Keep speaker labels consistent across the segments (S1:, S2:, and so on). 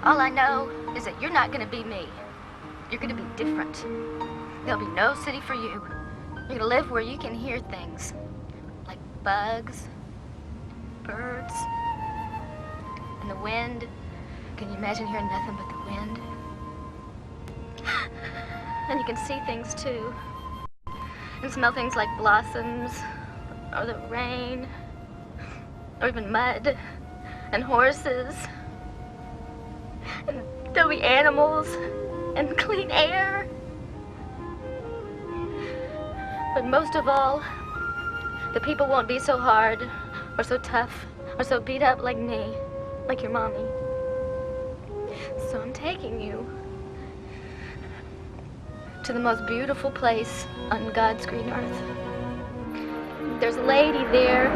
S1: All I know is that you're not gonna be me. You're gonna be different. There'll be no city for you. You're gonna live where you can hear things. Like bugs, birds, and the wind. Can you imagine hearing nothing but the wind? And you can see things too. And smell things like blossoms, or the rain, or even mud, and horses. And there'll be animals, and clean air. But most of all, the people won't be so hard, or so tough, or so beat up like me, like your mommy. So I'm taking you to the most beautiful place on God's green earth. There's a lady there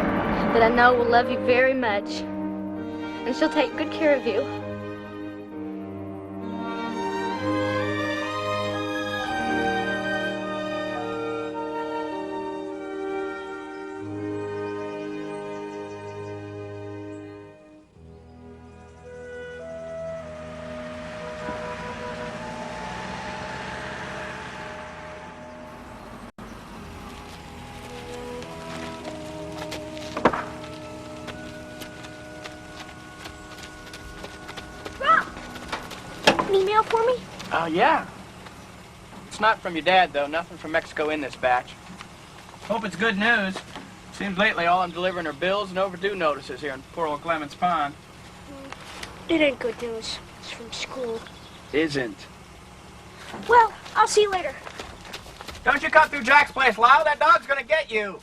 S1: that I know will love you very much, and she'll take good care of you.
S2: Email for me?
S3: Yeah. It's not from your dad, though. Nothing from Mexico in this batch. Hope it's good news. Seems lately all I'm delivering are bills and overdue notices here in poor old Clemens Pond.
S2: It ain't good news. It's from school.
S3: Isn't.
S2: Well, I'll see you later.
S3: Don't you come through Jack's place, Lyle. That dog's gonna get you.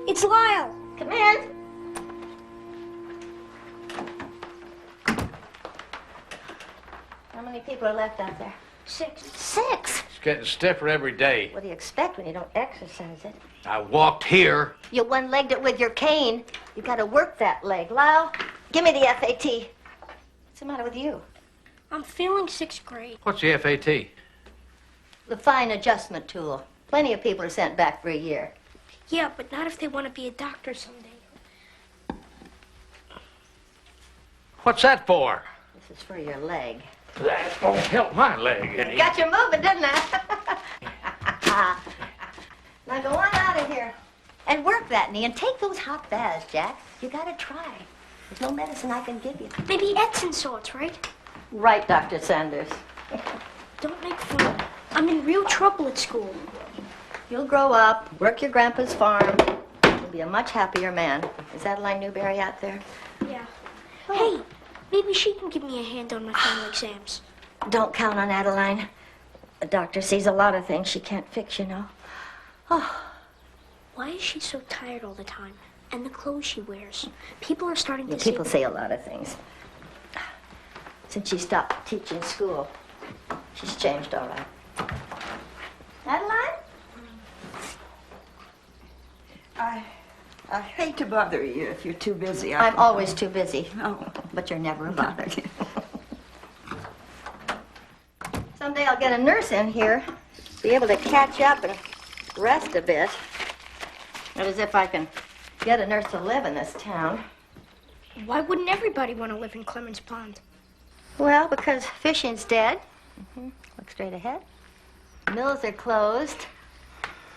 S2: It's Lyle.
S1: Come in. How many people are left out there?
S2: 6.
S1: 6.
S4: It's getting stiffer every day.
S1: What do you expect when you don't exercise it?
S4: I walked here.
S1: You one-legged it with your cane. You gotta work that leg. Lyle, give me the FAT. What's the matter with you?
S2: I'm failing 6th grade.
S4: What's the FAT?
S1: The fine adjustment tool. Plenty of people are sent back for a year.
S2: Yeah, but not if they want to be a doctor someday.
S4: What's that for?
S1: This is for your leg.
S4: That won't help my leg any.
S1: Got you moving, didn't I? Now go on out of here. And work that knee and take those hot baths, Jack. You gotta try. There's no medicine I can give you.
S2: Maybe Epsom salts, right?
S1: Right, Dr. Sanders.
S2: Don't make fun. I'm in real trouble at school.
S1: You'll grow up, work your grandpa's farm. You'll be a much happier man. Is Adeline Newberry out there?
S2: Yeah. Hey, maybe she can give me a hand on my final exams.
S1: Don't count on Adeline. The doctor sees a lot of things she can't fix, you know. Oh,
S2: Why is she so tired all the time? And the clothes she wears. People are starting to
S1: people say a lot of things. Since she stopped teaching school, she's changed all right. Adeline?
S5: I hate to bother you if you're too busy.
S1: I'm always too busy.
S5: Oh.
S1: But you're never a bother. Someday I'll get a nurse in here, be able to catch up and rest a bit. Not as if I can get a nurse to live in this town.
S2: Why wouldn't everybody want to live in Clemens Pond?
S1: Well, because fishing's dead. Look straight ahead. Mills are closed.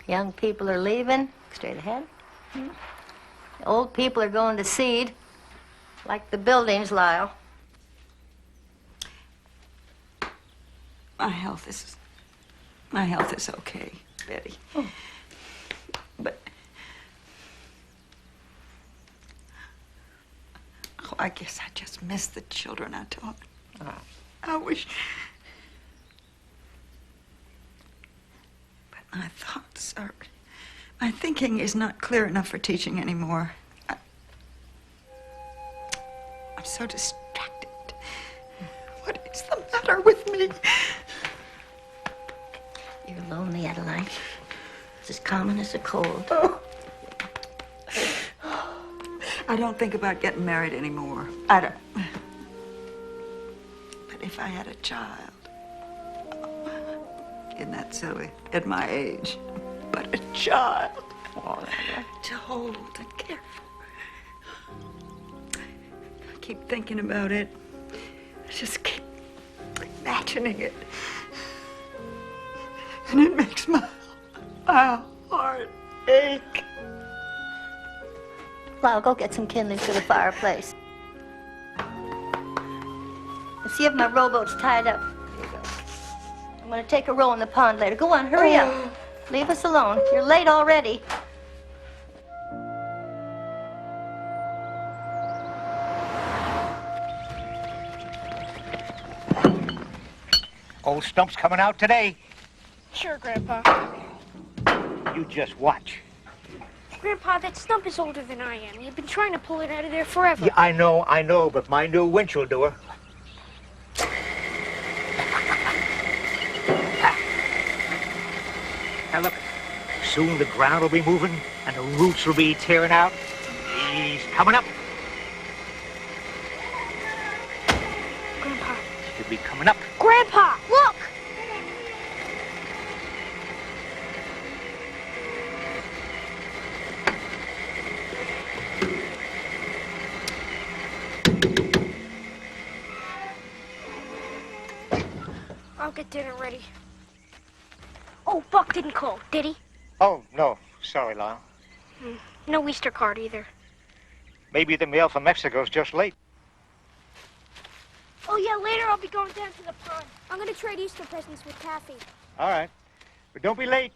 S1: Young people are leaving. Look straight ahead. Old people are going to seed. Like the buildings, Lyle.
S5: My health is okay, Betty. I guess I just miss the children I taught. I wish. But my thoughts are. My thinking is not clear enough for teaching anymore. I'm so distracted. What is the matter with me?
S6: You're lonely, Adeline. It's as common as a cold.
S5: Oh. I don't think about getting married anymore. I don't. But if I had a child, isn't that silly? At my age, but a child to hold and care for. I keep thinking about it. I just keep imagining it. And it makes my heart ache.
S6: Well, I'll go get some kindling for the fireplace. And see if my rowboat's tied up. Here you go. I'm gonna take a row in the pond later. Go on, hurry up. Leave us alone. You're late already.
S7: Old Stump's coming out today.
S2: Sure, Grandpa.
S7: You just watch.
S2: Grandpa, that stump is older than I am. You've been trying to pull it out of there forever.
S7: Yeah, I know, but my new winch will do her. Now look, soon the ground will be moving and the roots will be tearing out. He's coming up.
S2: Grandpa.
S7: He'll be coming up.
S2: Grandpa, look! I'll get dinner ready. Oh, Buck didn't call, did he?
S7: Oh, no. Sorry, Lyle.
S2: No Easter card either.
S7: Maybe the mail from Mexico's just late.
S2: Oh, yeah, later I'll be going down to the pond. I'm gonna trade Easter presents with Taffy.
S7: All right. But don't be late.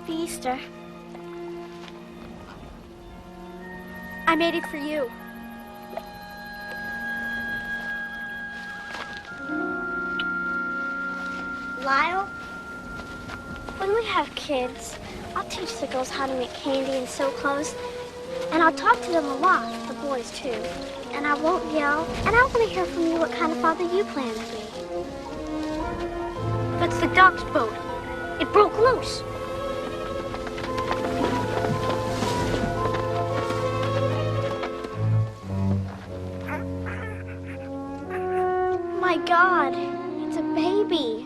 S2: Happy Easter. I made it for you. Lyle, when we have kids, I'll teach the girls how to make candy and sew clothes. And I'll talk to them a lot, the boys too. And I won't yell. And I want to hear from you what kind of father you plan to be. That's the dock's boat. It broke loose. My God, it's a baby.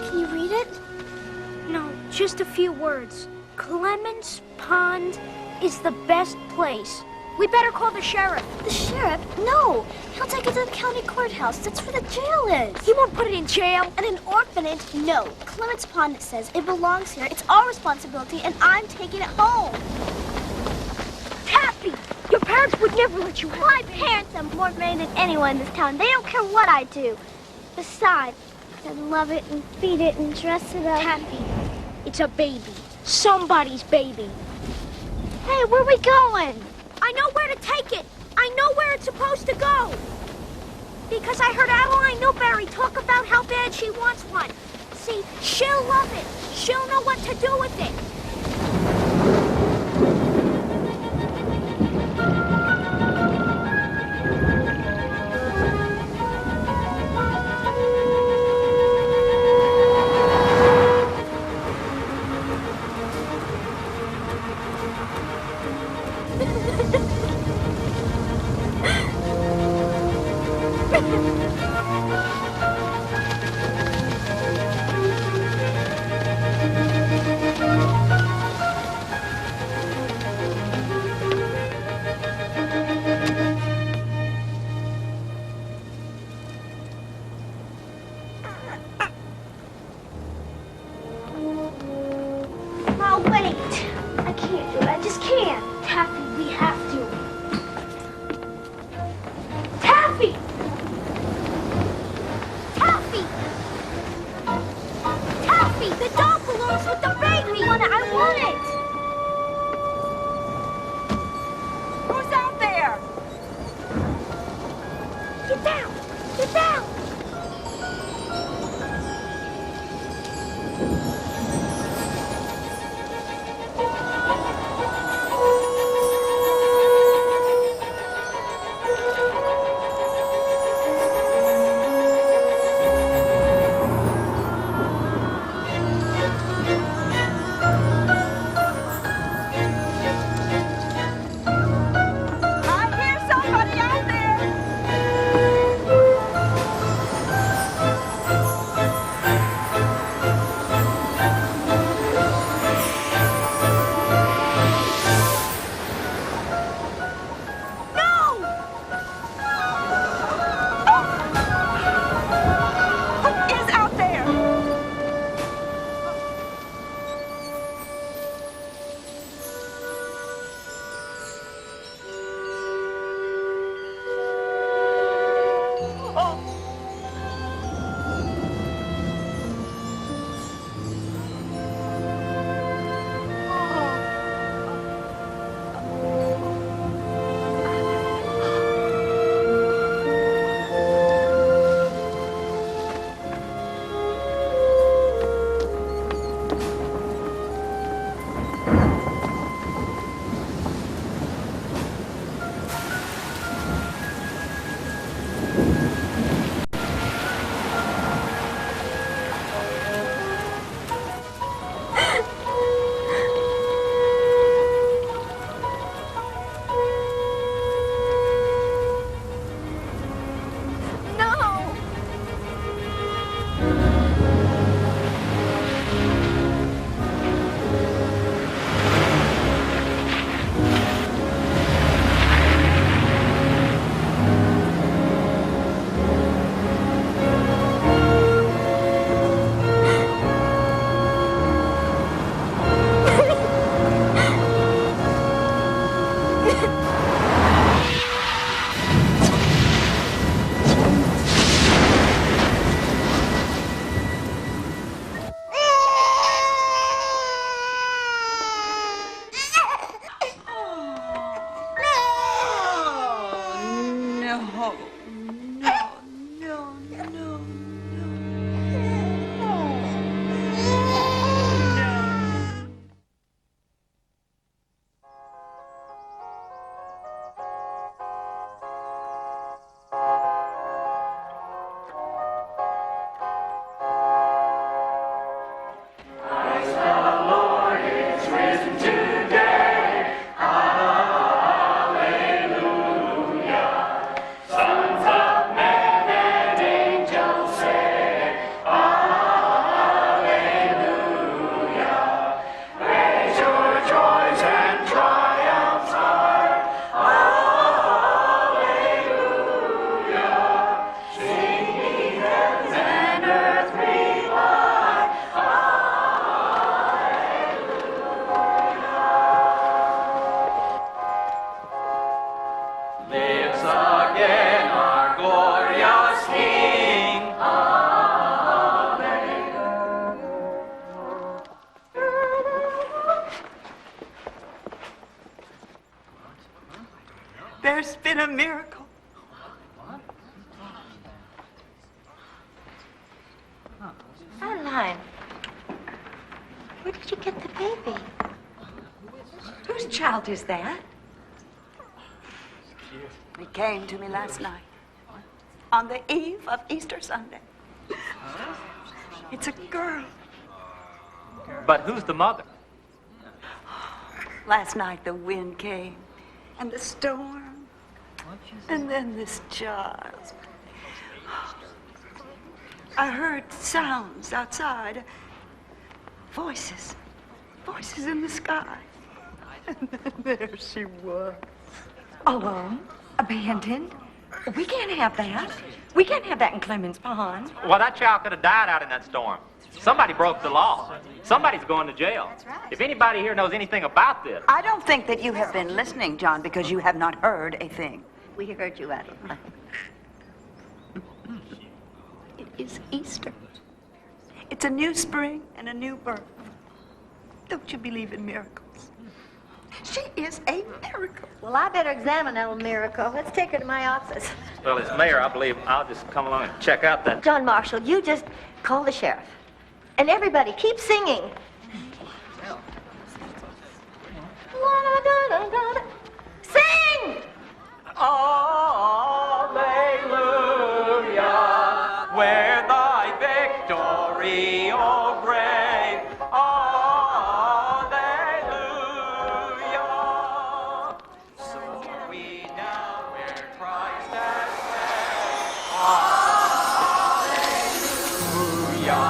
S2: Can you read it? No, just a few words. Clements Pond is the best place. We better call the sheriff. The sheriff? No. He'll take it to the county courthouse. That's where the jail is. He won't put it in jail. And an orphanage? No. Clements Pond says it belongs here. It's our responsibility, and I'm taking it home. Taffy! Your parents would never let you have My parents are more brave than anyone in this town. They don't care what I do. Besides, I love it and feed it and dress it up. Taffy, it's a baby. Somebody's baby. Hey, where are we going? I know where to take it. I know where it's supposed to go. Because I heard Adeline Newberry talk about how bad she wants one. See, she'll love it. She'll know what to do with it. Oh, wait. I can't do it. I just can't. Taffy, we have to. Taffy! Taffy! Taffy! The dog belongs with the baby! I want it!
S5: Who's out there?
S2: Get down! Get down!
S5: I hear somebody out there. a miracle.
S6: Adeline, where did you get the baby?
S5: Whose child is that? It came to me last night, on the eve of Easter Sunday. It's a girl.
S8: But who's the mother?
S5: Last night the wind came, and the storm, and then this child. I heard sounds outside, voices in the sky. And then there she was.
S9: Alone? Abandoned? We can't have that. We can't have that in Clemens Pond.
S8: Well, that child could have died out in that storm. Somebody broke the law. Somebody's going to jail.
S6: That's right.
S8: If anybody here knows anything about this.
S5: I don't think that you have been listening, John, because you have not heard a thing.
S6: We heard you, Adeline.
S5: It is Easter. It's a new spring and a new birth. Don't you believe in miracles? She is a miracle.
S6: Well, I better examine that little miracle. Let's take her to my office.
S8: Well, as mayor, I believe I'll just come along and check out that.
S6: John Marshall, you just call the sheriff. And everybody, keep singing. Sing!
S8: Alleluia, where thy victory, O great. Alleluia. So are we now where Christ has said. Alleluia.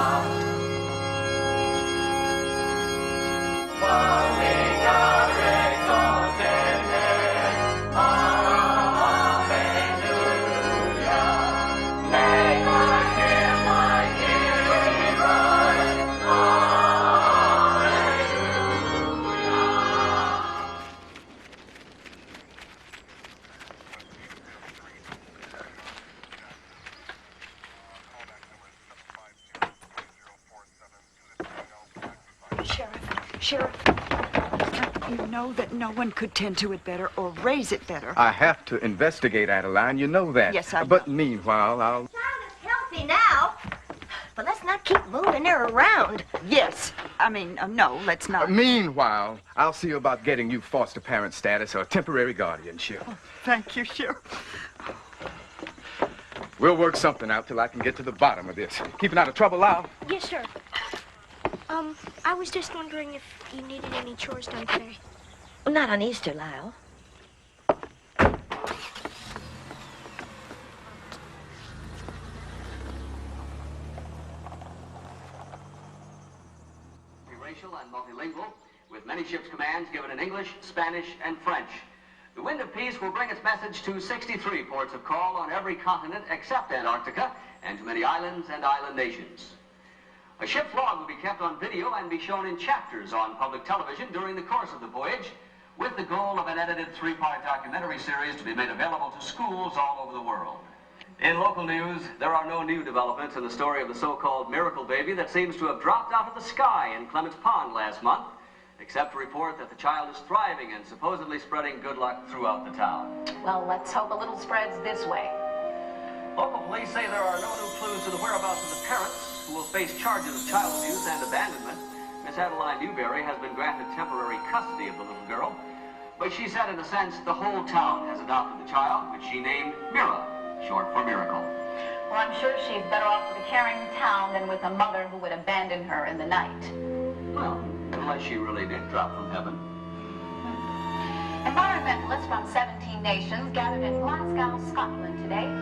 S5: Sheriff, you know that no one could tend to it better or raise it better.
S10: I have to investigate, Adeline. You know that.
S5: Yes, I know.
S10: But meanwhile, I'll...
S6: Child is healthy now. But let's not keep moving her around.
S5: Yes. No, let's not.
S10: Meanwhile, I'll see about getting you foster parent status or temporary guardianship.
S5: Thank you, Sheriff.
S10: We'll work something out till I can get to the bottom of this. Keeping out of trouble, Lyle?
S2: Yes, sir. I was just wondering if you needed any chores done today.
S6: Well, not on Easter, Lyle.
S11: Racial and multilingual, with many ship's commands given in English, Spanish, and French. The Wind of Peace will bring its message to 63 ports of call on every continent except Antarctica, and to many islands and island nations. A ship's log will be kept on video and be shown in chapters on public television during the course of the voyage, with the goal of an edited 3-part documentary series to be made available to schools all over the world. In local news, there are no new developments in the story of the so-called miracle baby that seems to have dropped out of the sky in Clemens Pond last month, except to report that the child is thriving and supposedly spreading good luck throughout the town.
S12: Well, let's hope a little spreads this way.
S11: Local police say there are no new clues to the whereabouts of the parents, who will face charges of child abuse and abandonment. Miss Adeline Newberry has been granted temporary custody of the little girl, but she said, in a sense, the whole town has adopted the child, which she named Mira, short for miracle.
S12: Well, I'm sure she's better off with a caring town than with a mother who would abandon her in the night.
S11: Well, unless she really did drop from heaven.
S12: Environmentalists from 17 nations gathered in Glasgow, Scotland today.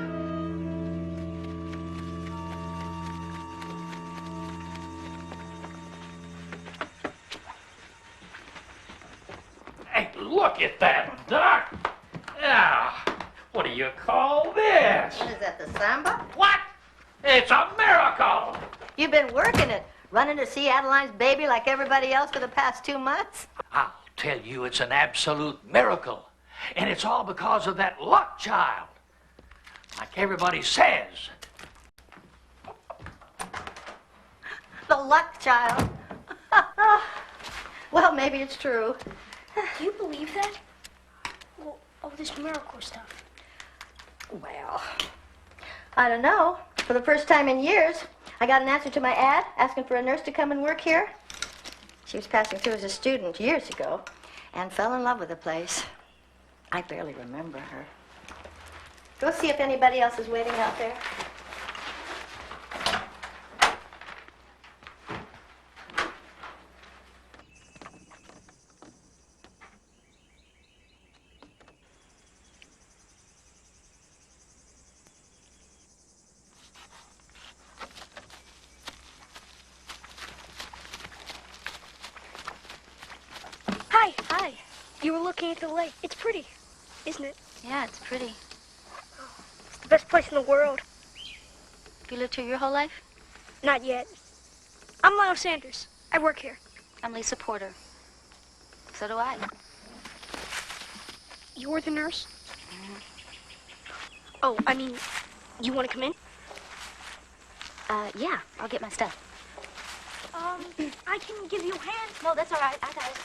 S4: Hey, look at that duck. Yeah. What do you call this?
S6: What is that, the samba?
S4: What? It's a miracle.
S6: You've been working it, running to see Adeline's baby like everybody else for the past 2 months?
S4: I'll tell you, it's an absolute miracle. And it's all because of that luck child. Like everybody says.
S6: The luck child. Well, maybe it's true.
S2: Do you believe that? Well, all this miracle stuff.
S6: Well, I don't know. For the first time in years, I got an answer to my ad asking for a nurse to come and work here. She was passing through as a student years ago and fell in love with the place. I barely remember her. Go see if anybody else is waiting out there.
S2: Hi. Hi. You were looking at the lake. It's pretty, isn't it?
S1: Yeah, it's pretty.
S2: It's the best place in the world.
S1: You lived here your whole life?
S2: Not yet. I'm Lyle Sanders. I work here.
S1: I'm Lisa Porter. So do I.
S2: You're the nurse? Oh, I mean, you want to come in?
S1: Yeah, I'll get my stuff.
S2: I can give you a hand.
S1: No, that's all right. I got it.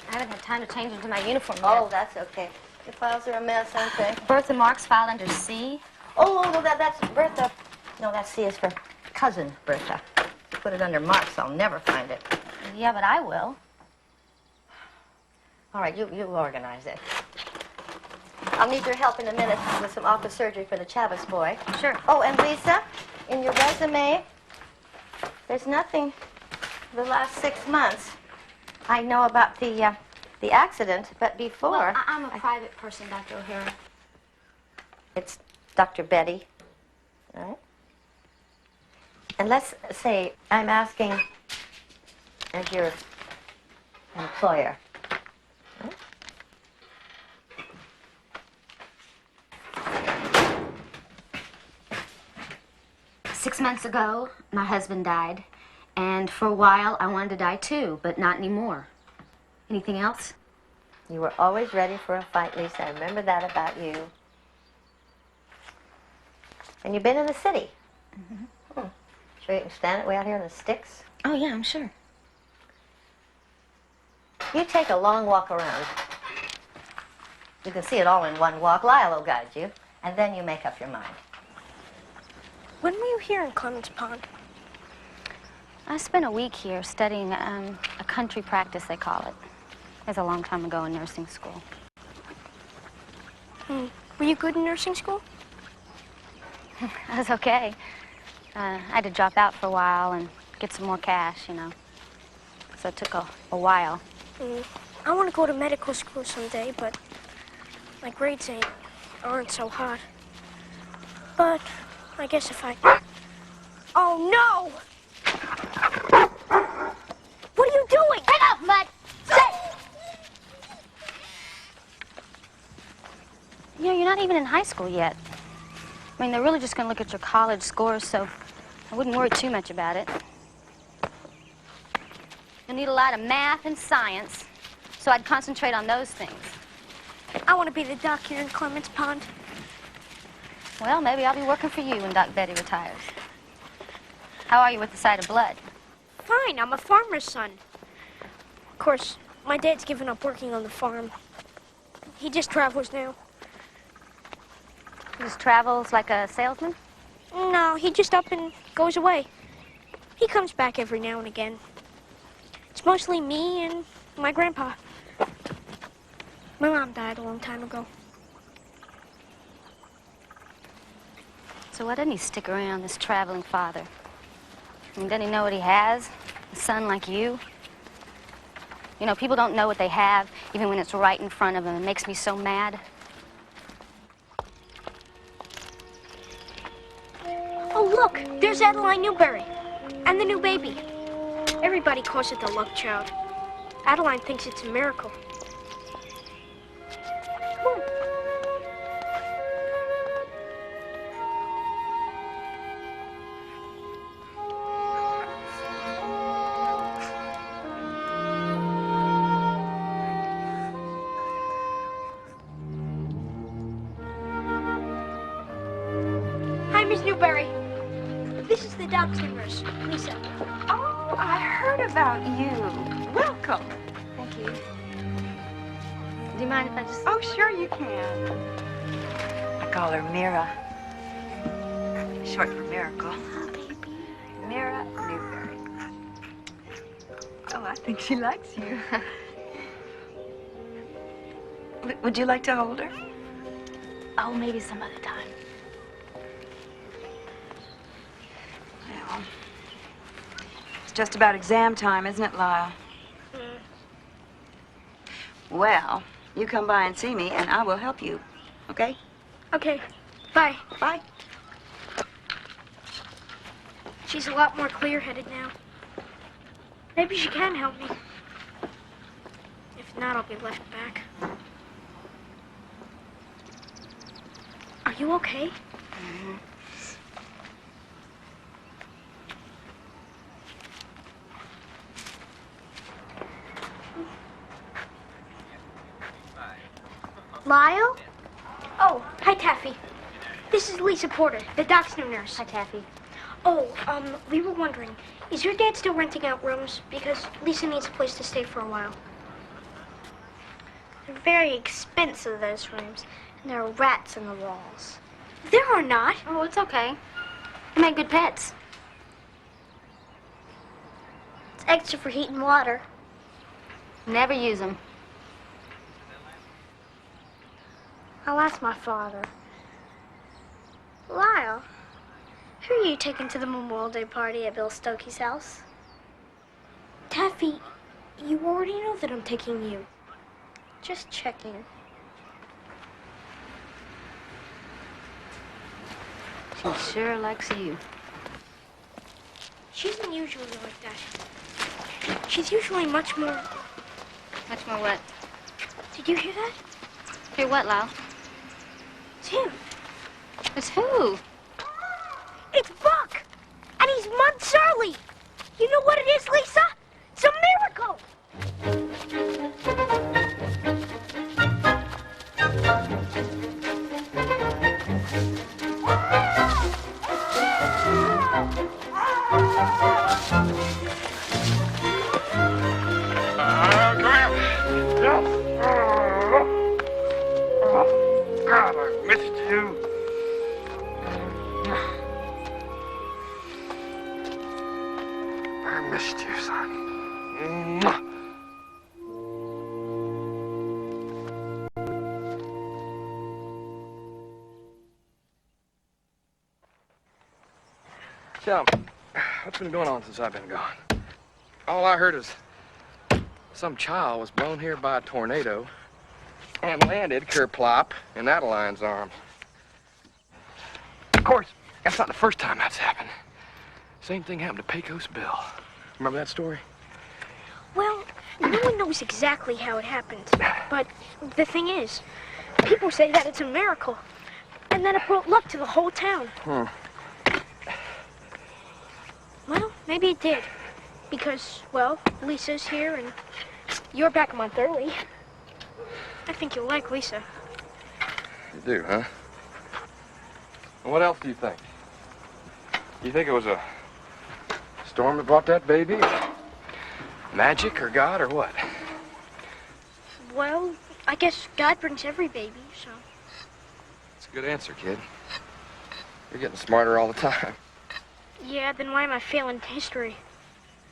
S1: I haven't had time to change into my uniform yet.
S6: Oh, that's okay. Your files are a mess, aren't they?
S1: Bertha Marks filed under C.
S6: Oh, no, that's Bertha. No, that C is for cousin Bertha. If you put it under Marks, I'll never find it.
S1: Yeah, but I will.
S6: All right, you organize it. I'll need your help in a minute with some office surgery for the Chavez boy.
S1: Sure.
S6: Oh, and Lisa, in your resume, there's nothing for the last 6 months. I know about the accident, but before...
S1: Well, I'm a private person, Dr. O'Hara.
S6: It's Dr. Betty, all right? And let's say I'm asking as your employer. Right?
S1: 6 months ago, my husband died. And for a while, I wanted to die too, but not anymore. Anything else?
S6: You were always ready for a fight, Lisa. I remember that about you. And you've been in the city. Mm-hmm. Sure you can stand it way out here in the sticks?
S1: Oh, yeah, I'm sure.
S6: You take a long walk around. You can see it all in one walk. Lyle will guide you. And then you make up your mind.
S2: When were you here in Clemens Pond?
S1: I spent a week here studying a country practice, they call it. It was a long time ago in nursing school.
S2: Were you good in nursing school?
S1: I was okay. I had to drop out for a while and get some more cash, you know. So it took a while.
S2: I want to go to medical school someday, but my grades aren't so hot. But I guess if I... Oh, no! What are you doing?
S1: Get up, Mud! You know, you're not even in high school yet. I mean, they're really just going to look at your college scores, so I wouldn't worry too much about it. You'll need a lot of math and science, so I'd concentrate on those things.
S2: I want to be the doc here in Clemens Pond.
S1: Well, maybe I'll be working for you when Doc Betty retires. How are you with the sight of blood?
S2: Fine, I'm a farmer's son. Of course, my dad's given up working on the farm. He just travels now.
S1: He just travels like a salesman?
S2: No, he just up and goes away. He comes back every now and again. It's mostly me and my grandpa. My mom died a long time ago.
S1: So why doesn't he stick around, this traveling father? I mean, doesn't he know what he has? A son like you? You know, people don't know what they have, even when it's right in front of them. It makes me so mad.
S2: Oh, look, there's Adeline Newberry and the new baby. Everybody calls it the luck child. Adeline thinks it's a miracle. Come on. Hi, Miss Newberry. This is the doctor nurse, Lisa.
S9: Oh, I heard about you. Welcome.
S1: Thank you. Do you mind if I just...
S9: Oh, sure you can. I call her Mira. Short for Miracle.
S2: Oh, baby.
S9: Mira Newberry. Oh, I think she likes you. Would you like to hold her?
S1: Oh, maybe some other time.
S9: Well, it's just about exam time, isn't it, Lyle? Well, you come by and see me, and I will help you. Okay?
S2: Okay. Bye.
S9: Bye.
S2: She's a lot more clear-headed now. Maybe she can help me. If not, I'll be left back. Are you okay?
S9: Mm-hmm.
S2: Lyle? Oh, hi, Taffy. This is Lisa Porter, the doc's new nurse.
S1: Hi, Taffy.
S2: Oh, we were wondering, is your dad still renting out rooms? Because Lisa needs a place to stay for a while. They're very expensive, those rooms. And there are rats in the walls. There are not.
S1: Oh, it's okay. They make good pets.
S2: It's extra for heat and water.
S1: Never use them.
S2: I'll ask my father. Lyle, who are you taking to the Memorial Day party at Bill Stokey's house? Taffy, you already know that I'm taking you. Just checking.
S1: She sure likes you.
S2: She isn't usually like that. She's usually much more...
S1: Much more what?
S2: Did you hear that?
S1: Hear what, Lyle?
S2: It's him.
S1: It's who?
S2: It's Buck! And he's mud surly! You know what it is, Lisa? It's a miracle!
S7: God, I missed you. I missed you, son. Mwah.
S10: Chum, what's been going on since I've been gone? All I heard is some child was blown here by a tornado and landed kerplop in Adeline's arms. Of course, that's not the first time that's happened. Same thing happened to Pecos Bill. Remember that story?
S2: Well, no one knows exactly how it happened. But the thing is, people say that it's a miracle. And that it brought luck to the whole town. Well, maybe it did. Because, well, Lisa's here and you're back a month early. I think you'll like Lisa.
S10: You do, huh? And what else do you think? You think it was a storm that brought that baby? Magic or God or what?
S2: Well, I guess God brings every baby, so...
S10: That's a good answer, kid. You're getting smarter all the time.
S2: Yeah, then why am I failing history?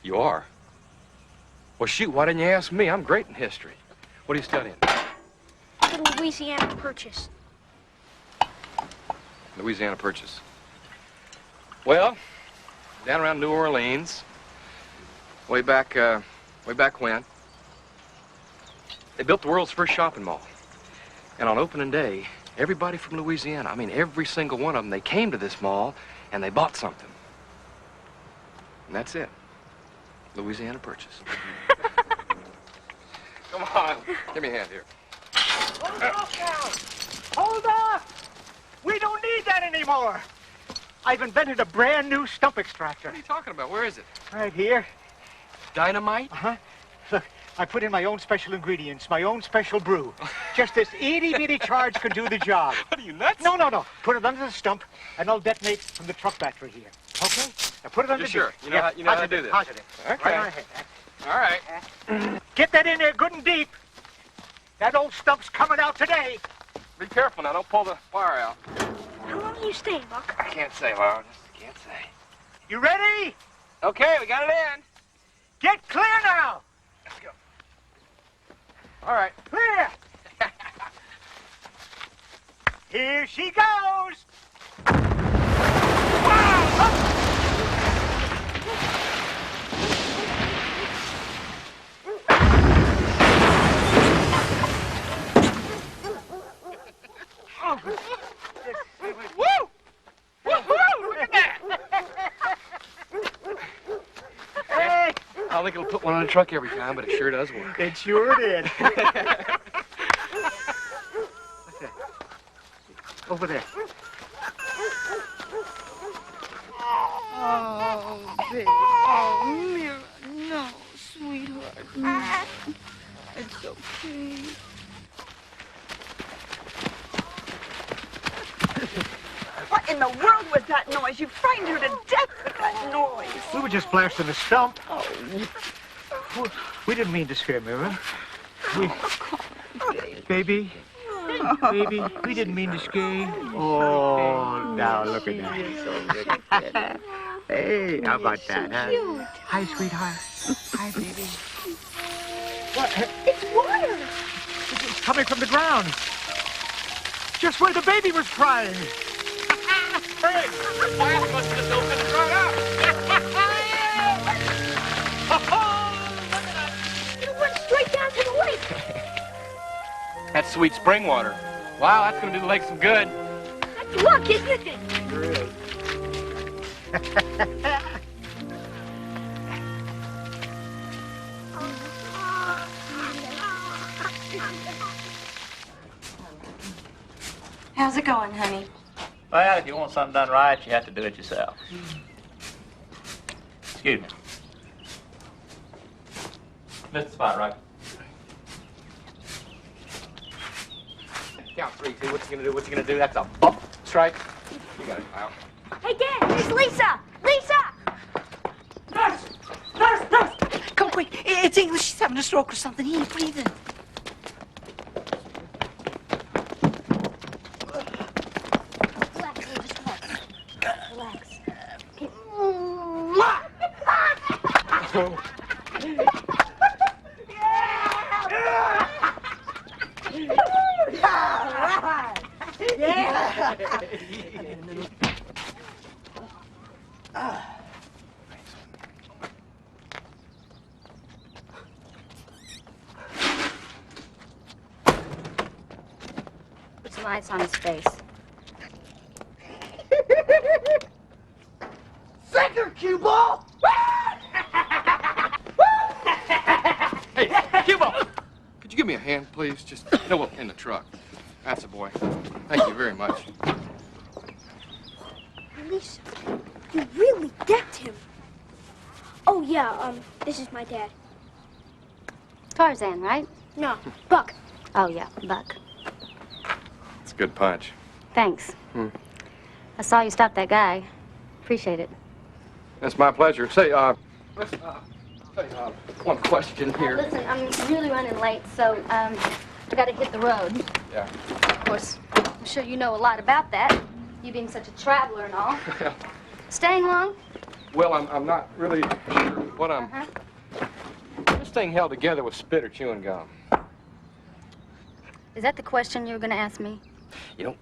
S10: You are? Well, shoot, why didn't you ask me? I'm great in history. What are you studying?
S2: The Louisiana Purchase.
S10: Louisiana Purchase. Well, down around New Orleans, way back when, they built the world's first shopping mall. And on opening day, everybody from Louisiana, I mean every single one of them, they came to this mall and they bought something. And that's it. Louisiana Purchase. Come on, give me a hand here.
S7: Hold up now! Hold up! We don't need that anymore. I've invented a brand new stump extractor.
S10: What are you talking about? Where is it?
S7: Right here.
S10: Dynamite?
S7: Uh-huh. Look, I put in my own special ingredients, my own special brew. Just this itty-bitty charge can do the job.
S10: What are you, nuts?
S7: No. Put it under the stump, and I'll detonate from the truck battery here. Okay? Now put it under
S10: You're sure?
S7: the...
S10: You know how to do this?
S7: Positive.
S10: Okay.
S7: Right on ahead.
S10: All right.
S7: Get that in there good and deep. That old stump's coming out today.
S10: Be careful now. Don't pull the wire out.
S2: How long are you staying, Buck?
S10: I can't say, Laura. Just can't say.
S7: You ready?
S10: Okay, we got it in.
S7: Get clear now.
S10: Let's go. All right.
S7: Clear. Here she goes.
S10: Woo! Woo-hoo! Look at that!
S7: Hey!
S10: I don't think it'll put one on a truck every time, but it sure does work.
S7: It sure did. What's that? Over there.
S13: Oh, baby. Oh, Mira. No, sweetheart. No. It's okay.
S5: What in the world was that noise? You frightened her to death with that noise.
S7: We were just blasting the stump.
S5: Oh,
S7: We didn't mean to scare Mira. Baby, we didn't mean to scare you. Oh, now look at that. Hey, how about that, huh?
S2: Cute.
S7: Hi, sweetheart. Hi, baby. What?
S2: It's water.
S7: It's coming from the ground. Just where the baby was crying.
S10: Hey, the fire must have just opened and right out.
S2: It'll run straight down to the lake.
S10: That's sweet spring water. Wow, that's gonna do the lake some good.
S2: That's luck, isn't it?
S7: Sure is.
S6: How's it going, honey?
S8: Well, if you want something done right, you have to do it yourself. Excuse me. Missed the spot, right?
S10: Count 3, 2. What's he gonna do? What's he gonna do? That's a bump strike. You got it, pal.
S2: Hey, Dad, here's Lisa. Lisa!
S9: Nurse! Nurse! Nurse! Come quick. It's English. She's having a stroke or something. He ain't breathing.
S2: Relax.
S1: Put some ice on his face.
S7: Finger cue ball!
S10: Hey, Cubo! Could you give me a hand, please? Just, no, well, in the truck. That's a boy. Thank you very much.
S2: Lisa, you really decked him. Oh, yeah, this is my dad.
S1: Tarzan, right?
S2: No, Buck.
S1: Oh, yeah, Buck.
S10: It's a good punch.
S1: Thanks.
S10: Hmm.
S1: I saw you stop that guy. Appreciate it.
S10: That's my pleasure. Say, one question here.
S1: Listen, I'm really running late, so, I gotta hit the road.
S10: Yeah.
S1: Of course, I'm sure you know a lot about that, you being such a traveler and all. Staying long?
S10: Well, I'm not really sure what I'm... This thing held together with spit or chewing gum.
S1: Is that the question you were gonna ask me?
S10: You know,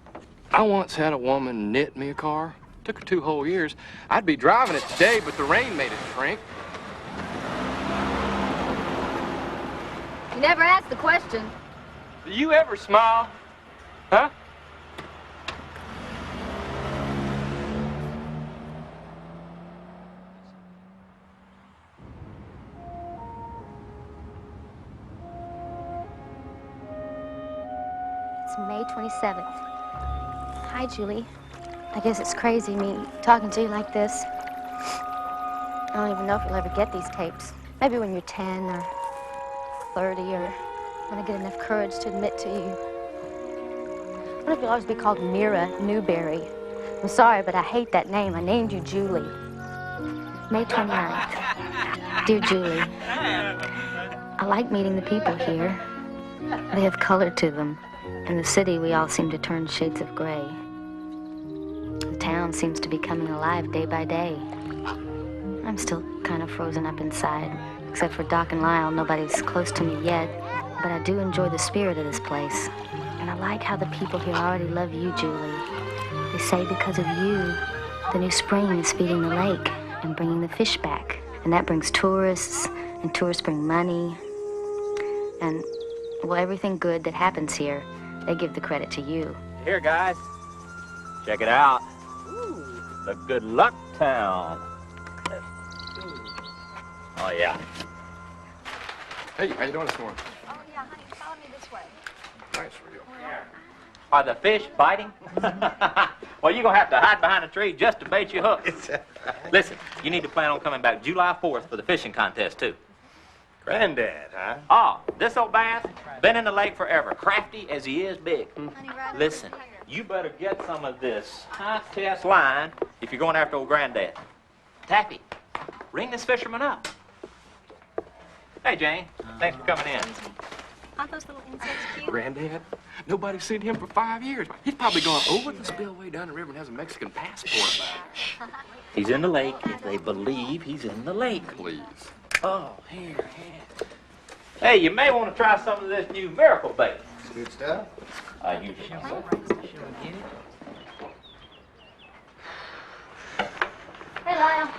S10: I once had a woman knit me a car. Took her 2 whole years. I'd be driving it today, but the rain made it shrink.
S1: You never asked the question.
S10: Do you ever smile? Huh?
S1: It's May 27th. Hi, Julie. I guess it's crazy, me talking to you like this. I don't even know if you'll ever get these tapes. Maybe when you're 10 or 30 or when I get enough courage to admit to you. I wonder if you'll always be called Mira Newberry. I'm sorry, but I hate that name. I named you Julie. May 29th. Dear Julie, I like meeting the people here. They have color to them. In the city, we all seem to turn shades of gray. The town seems to be coming alive day by day. I'm still kind of frozen up inside. Except for Doc and Lyle, nobody's close to me yet. But I do enjoy the spirit of this place. And I like how the people here already love you, Julie. They say because of you, the new spring is feeding the lake and bringing the fish back. And that brings tourists, and tourists bring money. And, well, everything good that happens here, they give the credit to you.
S8: Here, guys. Check it out. The Good Luck Town. Oh, yeah.
S10: Hey, how you doing this morning?
S12: Oh, yeah, honey, follow me this way.
S10: Nice for you.
S8: Are the fish biting? Well, you're going to have to hide behind a tree just to bait your hook. Listen, you need to plan on coming back July 4th for the fishing contest, too.
S10: Granddad, huh?
S8: Oh, this old bass, been in the lake forever, crafty as he is big. Listen, you better get some of this high-test line if you're going after old Granddad. Taffy, ring this fisherman up. Hey, Jane, thanks for coming in.
S12: Aren't those little insects cute?
S10: Granddad? Nobody's seen him for 5 years. He's probably gone over the spillway down the river and has a Mexican passport back.
S8: He's in the lake if they believe he's in the lake.
S10: Please.
S8: Oh, here. Hey, you may want to try some of this new Miracle Bait.
S14: Good stuff.
S8: You shall.
S1: Hey, Lyle.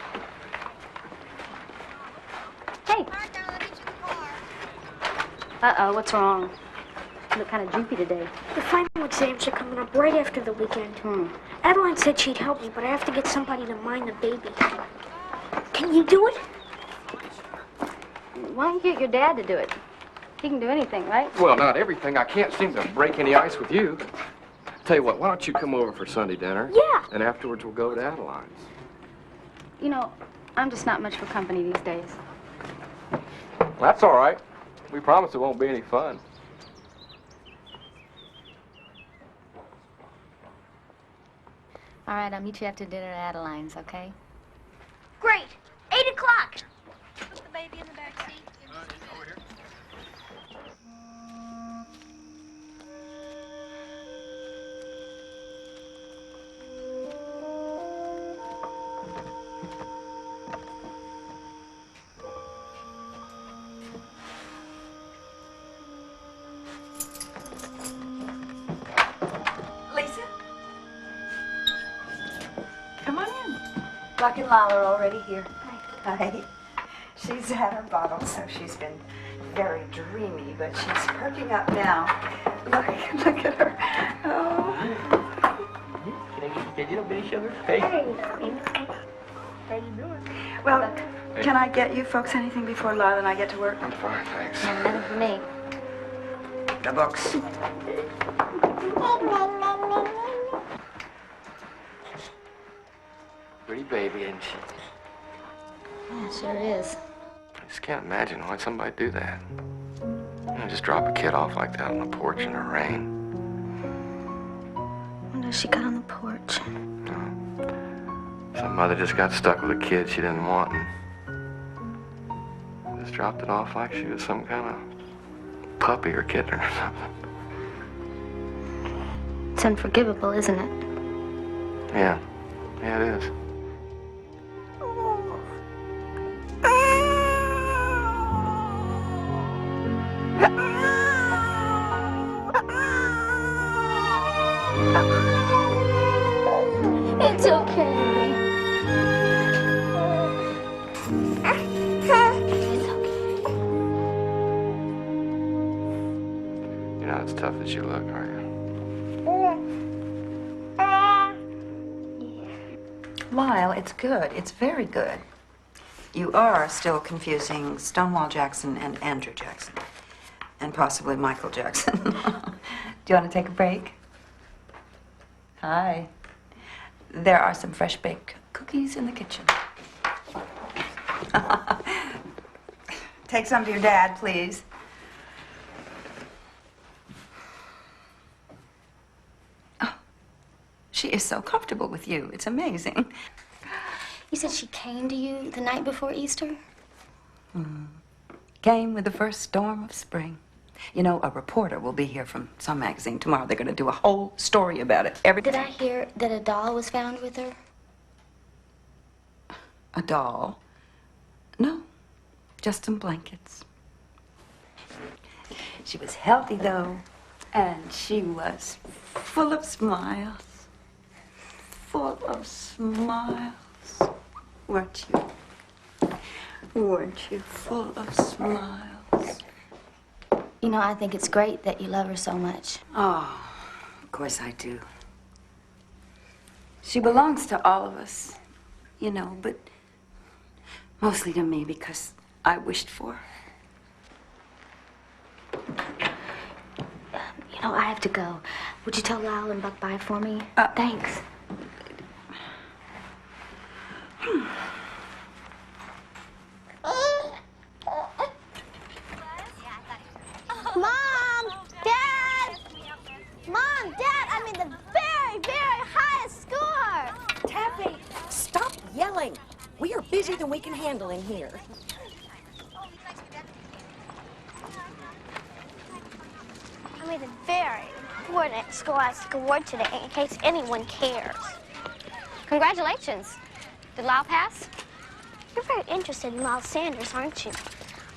S1: Hey. Uh-oh, what's wrong? You look kind of droopy today.
S2: The final exams are coming up right after the weekend. Adeline said she'd help me, but I have to get somebody to mind the baby. Can you do it?
S1: Why don't you get your dad to do it? He can do anything, right?
S10: Well, not everything. I can't seem to break any ice with you. Tell you what, why don't you come over for Sunday dinner?
S2: Yeah.
S10: And afterwards we'll go to Adeline's.
S1: You know, I'm just not much for company these days.
S10: That's all right. We promise it won't be any fun.
S1: All right, I'll meet you after dinner at Adeline's, okay?
S2: Great. 8 o'clock.
S12: Put the baby in the back seat.
S10: Over here.
S9: Lisa? Come on in. Doc and Lyle are already here. Hi. She's had her bottle, so she's been very dreamy, but she's perking up now. Look at her. Oh.
S8: Can I get you a little bit of sugar? Hey.
S9: How you doing? Well, can I get you folks anything before Lyle and I get to work?
S10: I'm fine, thanks.
S1: Nothing for me.
S14: The books.
S10: Pretty baby, isn't she?
S1: Yeah, sure is.
S10: I just can't imagine why somebody'd do that. You know, just drop a kid off like that on the porch in the rain.
S1: Wonder if she got on the porch.
S10: Some mother just got stuck with a kid she didn't want and just dropped it off like she was some kind of puppy or kitten or something.
S1: It's unforgivable, isn't it?
S10: Yeah. Yeah, it is.
S2: It's okay.
S10: You're not as tough as you look, are you?
S9: Lyle, it's good. It's very good. You are still confusing Stonewall Jackson and Andrew Jackson. And possibly Michael Jackson. Do you want to take a break? Hi. There are some fresh baked cookies in the kitchen. Take some to your dad, please. Oh, she is so comfortable with you. It's amazing.
S1: You said she came to you the night before Easter?
S9: Came with the first storm of spring. You know, a reporter will be here from some magazine tomorrow. They're going to do a whole story about it.
S1: Did I hear that a doll was found with her?
S9: A doll? No, just some blankets. She was healthy, though, and she was full of smiles. Full of smiles. Weren't you? Weren't you full of smiles?
S1: You know, I think it's great that you love her so much.
S9: Oh, of course I do. She belongs to all of us, you know, but mostly to me because I wished for her.
S1: You know, I have to go. Would you tell Lyle and Buck bye for me? Thanks.
S2: Mom! Dad! Mom! Dad! I'm in the very, very highest score!
S15: Taffy, stop yelling. We are busier than we can handle in here.
S2: I made a very important scholastic award today, in case anyone cares.
S1: Congratulations. Did Lyle pass?
S2: You're very interested in Lyle Sanders, aren't you?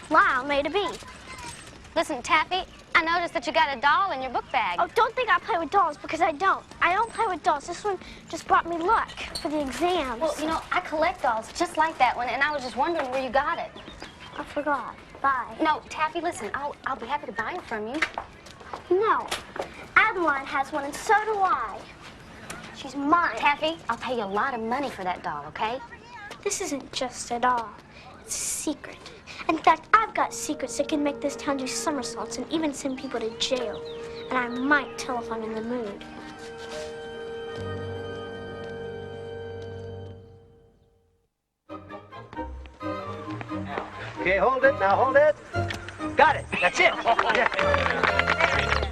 S2: Lyle made a B.
S1: Listen, Taffy, I noticed that you got a doll in your book bag.
S2: Oh, don't think I play with dolls, because I don't. I don't play with dolls. This one just brought me luck for the exams.
S1: Well, you know, I collect dolls just like that one, and I was just wondering where you got it.
S2: I forgot. Bye.
S1: No, Taffy, listen, I'll be happy to buy it from you.
S2: No. Adeline has one, and so do I. She's mine.
S1: Taffy, I'll pay you a lot of money for that doll, okay?
S2: This isn't just a doll. It's a secret. In fact, I've got secrets that can make this town do somersaults and even send people to jail. And I might tell if I'm in the mood.
S7: Okay, hold it. Now hold it. Got it. That's it.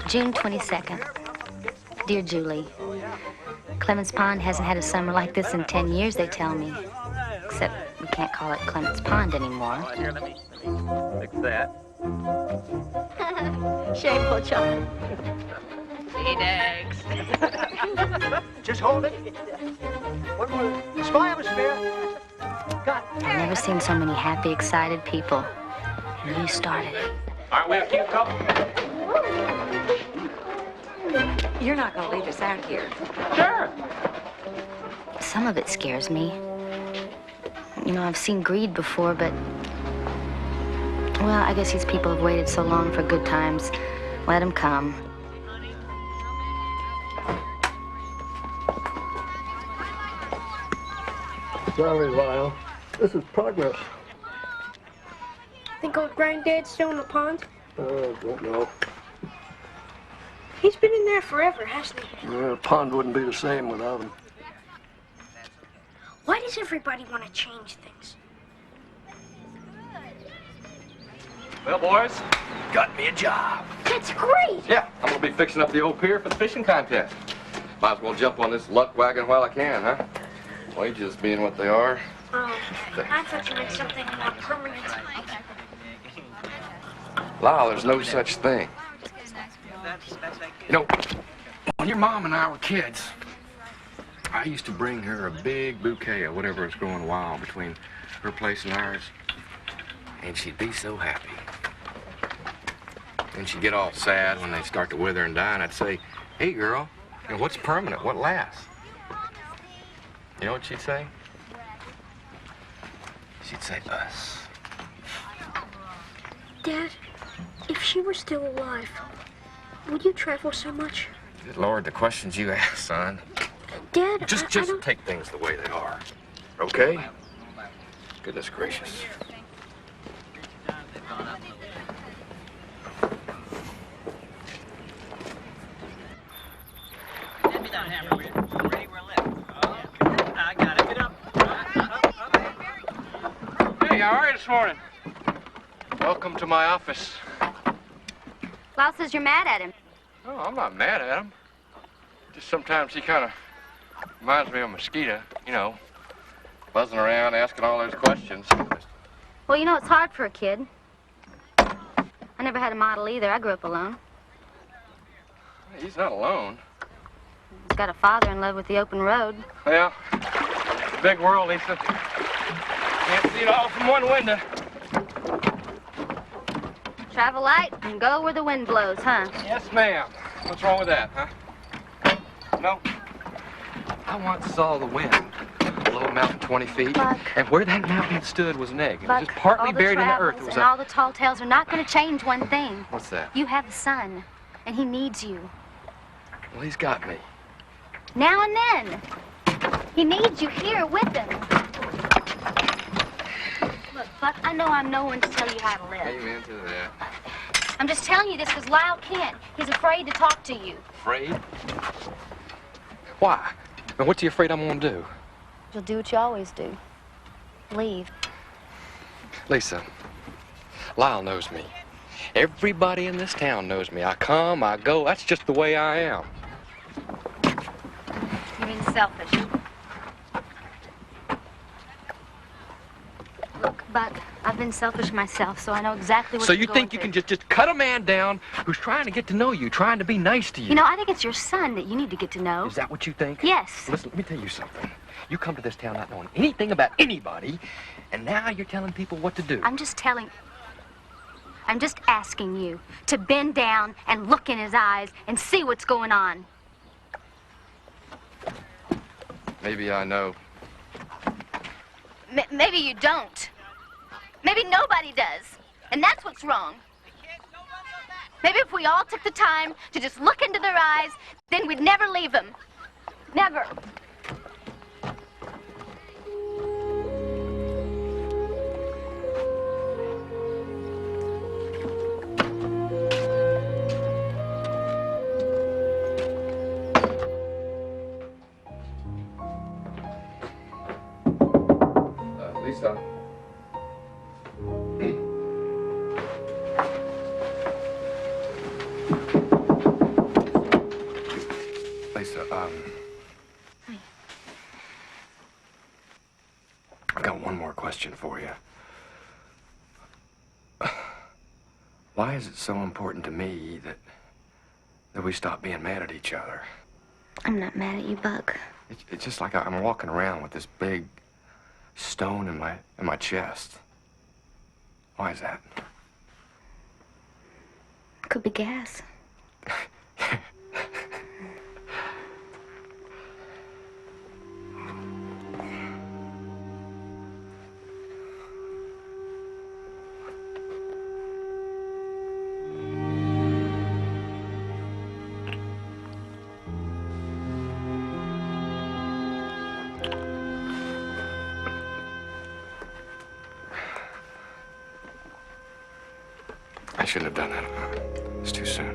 S1: June 22nd. Dear Julie, Clements Pond hasn't had a summer like this in 10 years, they tell me. Except we can't call it Clements Pond anymore.
S8: Here, let me fix that.
S1: Shameful child.
S3: Eat eggs.
S7: Just hold it. One more. Smile, Miss Bear. Got it.
S1: I've never seen so many happy, excited people. And you started it.
S8: Aren't we a cute couple?
S9: You're not going to leave us out here.
S8: Sure.
S1: Some of it scares me. You know, I've seen greed before, but... Well, I guess these people have waited so long for good times. Let them come.
S16: Sorry, Lyle. This is progress.
S2: Think old Granddad's still in the pond?
S16: Don't know.
S2: He's been in there forever, hasn't he?
S16: The pond wouldn't be the same without him.
S2: Why does everybody want to change things?
S10: Well, boys, got me a job.
S2: That's great!
S10: Yeah, I'm gonna be fixing up the old pier for the fishing contest. Might as well jump on this luck wagon while I can, huh? Wages being what they are.
S2: Oh, I thought you meant something more permanent.
S10: Lyle, there's no such thing. You know, when your mom and I were kids, I used to bring her a big bouquet of whatever was growing wild between her place and ours, and she'd be so happy. Then she'd get all sad when they start to wither and die, and I'd say, "Hey, girl, you know, what's permanent? What lasts?" You know what she'd say? She'd say, "Us."
S2: Dad, if she were still alive, would you travel so much?
S10: Good Lord, the questions you ask, son.
S2: Dad,
S10: Just
S2: I don't...
S10: take things the way they are, okay? Goodness gracious.
S3: Hey, how are you this morning?
S10: Welcome to my office.
S1: Lyle says you're mad at him.
S10: Oh, I'm not mad at him. Just sometimes he kind of reminds me of a mosquito, you know, buzzing around, asking all those questions.
S1: Well, you know, it's hard for a kid. I never had a model either. I grew up alone.
S10: He's not alone.
S1: He's got a father in love with the open road.
S10: Well, it's a big world, Lisa. Can't see it all from one window.
S1: Travel light and go where the wind blows, huh?
S10: Yes, ma'am. What's wrong with that, huh? No. I once saw the wind blow a mountain 20 feet,
S1: Buck.
S10: and where that mountain stood was an egg. It was
S1: Buck,
S10: just partly
S1: all the
S10: buried in the earth.
S1: travels
S10: It was
S1: and all the tall tales are not going to change one thing.
S10: What's that?
S1: You have the sun, and he needs you.
S10: Well, he's got me.
S1: Now and then. He needs you here with him. Look, Buck, I know I'm no one to tell you how to live.
S10: Amen to that.
S1: I'm just telling you this because Lyle can't. He's afraid to talk to you.
S10: Afraid? Why? And what's he afraid I'm gonna do?
S1: You'll do what you always do. Leave.
S10: Lisa, Lyle knows me. Everybody in this town knows me. I come, I go. That's just the way I am.
S1: You're being selfish. Look, Buck, I've been selfish myself, so I know exactly what
S10: So
S1: you're
S10: you
S1: going
S10: think you
S1: through.
S10: can just cut a man down who's trying to get to know you, trying to be nice to you?
S1: You know, I think it's your son that you need to get to know.
S10: Is that what you think?
S1: Yes.
S10: Listen, let me tell you something. You come to this town not knowing anything about anybody, and now you're telling people what to do.
S1: I'm just asking you to bend down and look in his eyes and see what's going on.
S10: Maybe I know.
S1: Maybe you don't. Maybe nobody does. And that's what's wrong. Maybe if we all took the time to just look into their eyes, then we'd never leave them. Never.
S10: Lisa. Lisa, I've got one more question for you. Why is it so important to me that we stop being mad at each other?
S1: I'm not mad at you, Buck.
S10: It's just like I'm walking around with this big stone in my chest. Why is that?
S1: Could be gas.
S10: I shouldn't have done that. It's too soon.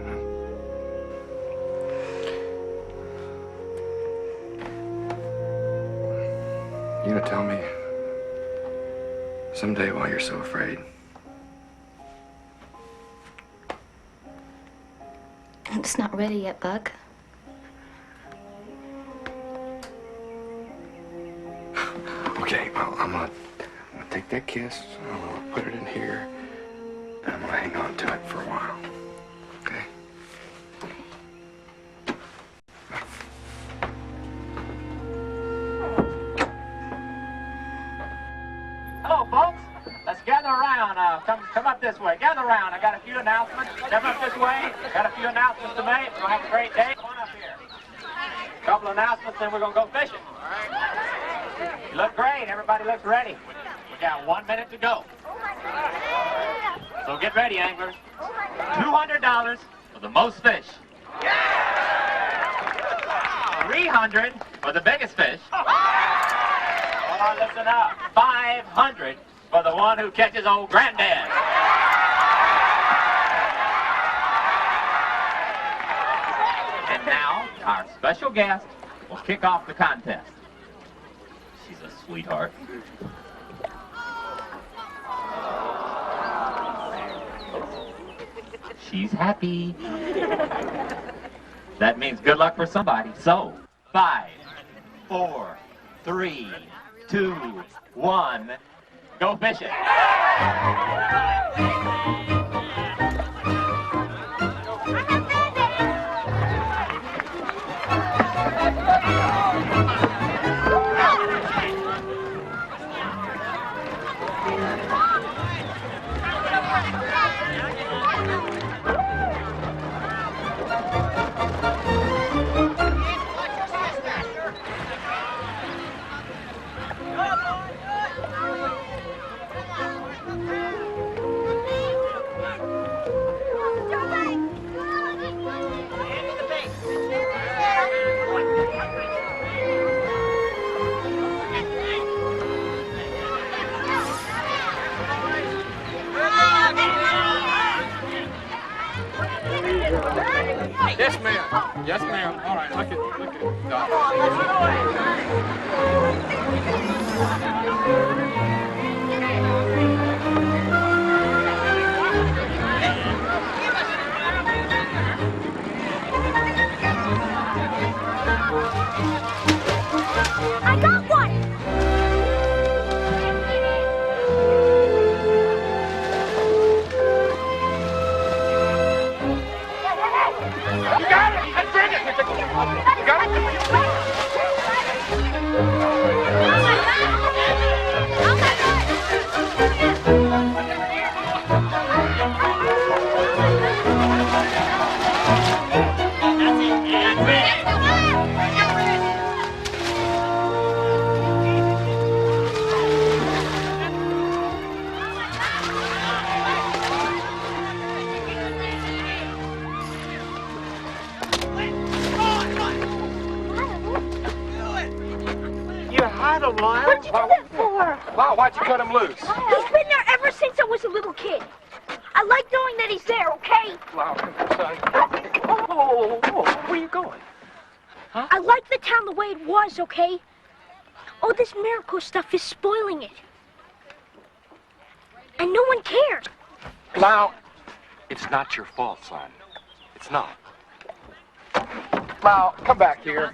S10: You gonna tell me someday why you're so afraid?
S1: I'm just not ready yet, Buck.
S10: Okay, well, I'm gonna take that kiss, I'm gonna put it in here, and I'm gonna hang on to it for a while. Okay?
S8: Hello, folks. Let's gather around. Come up this way. Gather around. I got a few announcements. Step up this way. Got a few announcements to make. We're gonna have a great day. Come on up here. Couple announcements, then we're gonna go fishing. You look great. Everybody looks ready. We got 1 minute to go. So get ready, anglers. $200 for the most fish. 300 for the biggest fish. Hold on, listen up. 500 for the one who catches old granddad. And now, our special guest will kick off the contest. She's a sweetheart. She's happy. That means good luck for somebody. So, 5, 4, 3, 2, 1, Go fishing.
S10: Yes, ma'am. Yes, ma'am. All right, look at Doc.
S2: I got one!
S10: You got it! Let's bring it! You got it?
S7: You had him, Lyle.
S2: What'd you do that for?
S10: Wow, why'd you cut him loose?
S2: He's been there ever since I was a little kid. I like knowing that he's there, okay?
S10: Wow, son. Whoa, where are you going?
S2: I like the town the way it was, okay? All this miracle stuff is spoiling it. And no one cares.
S10: Lau, it's not your fault, son. It's not. Lau, come back here.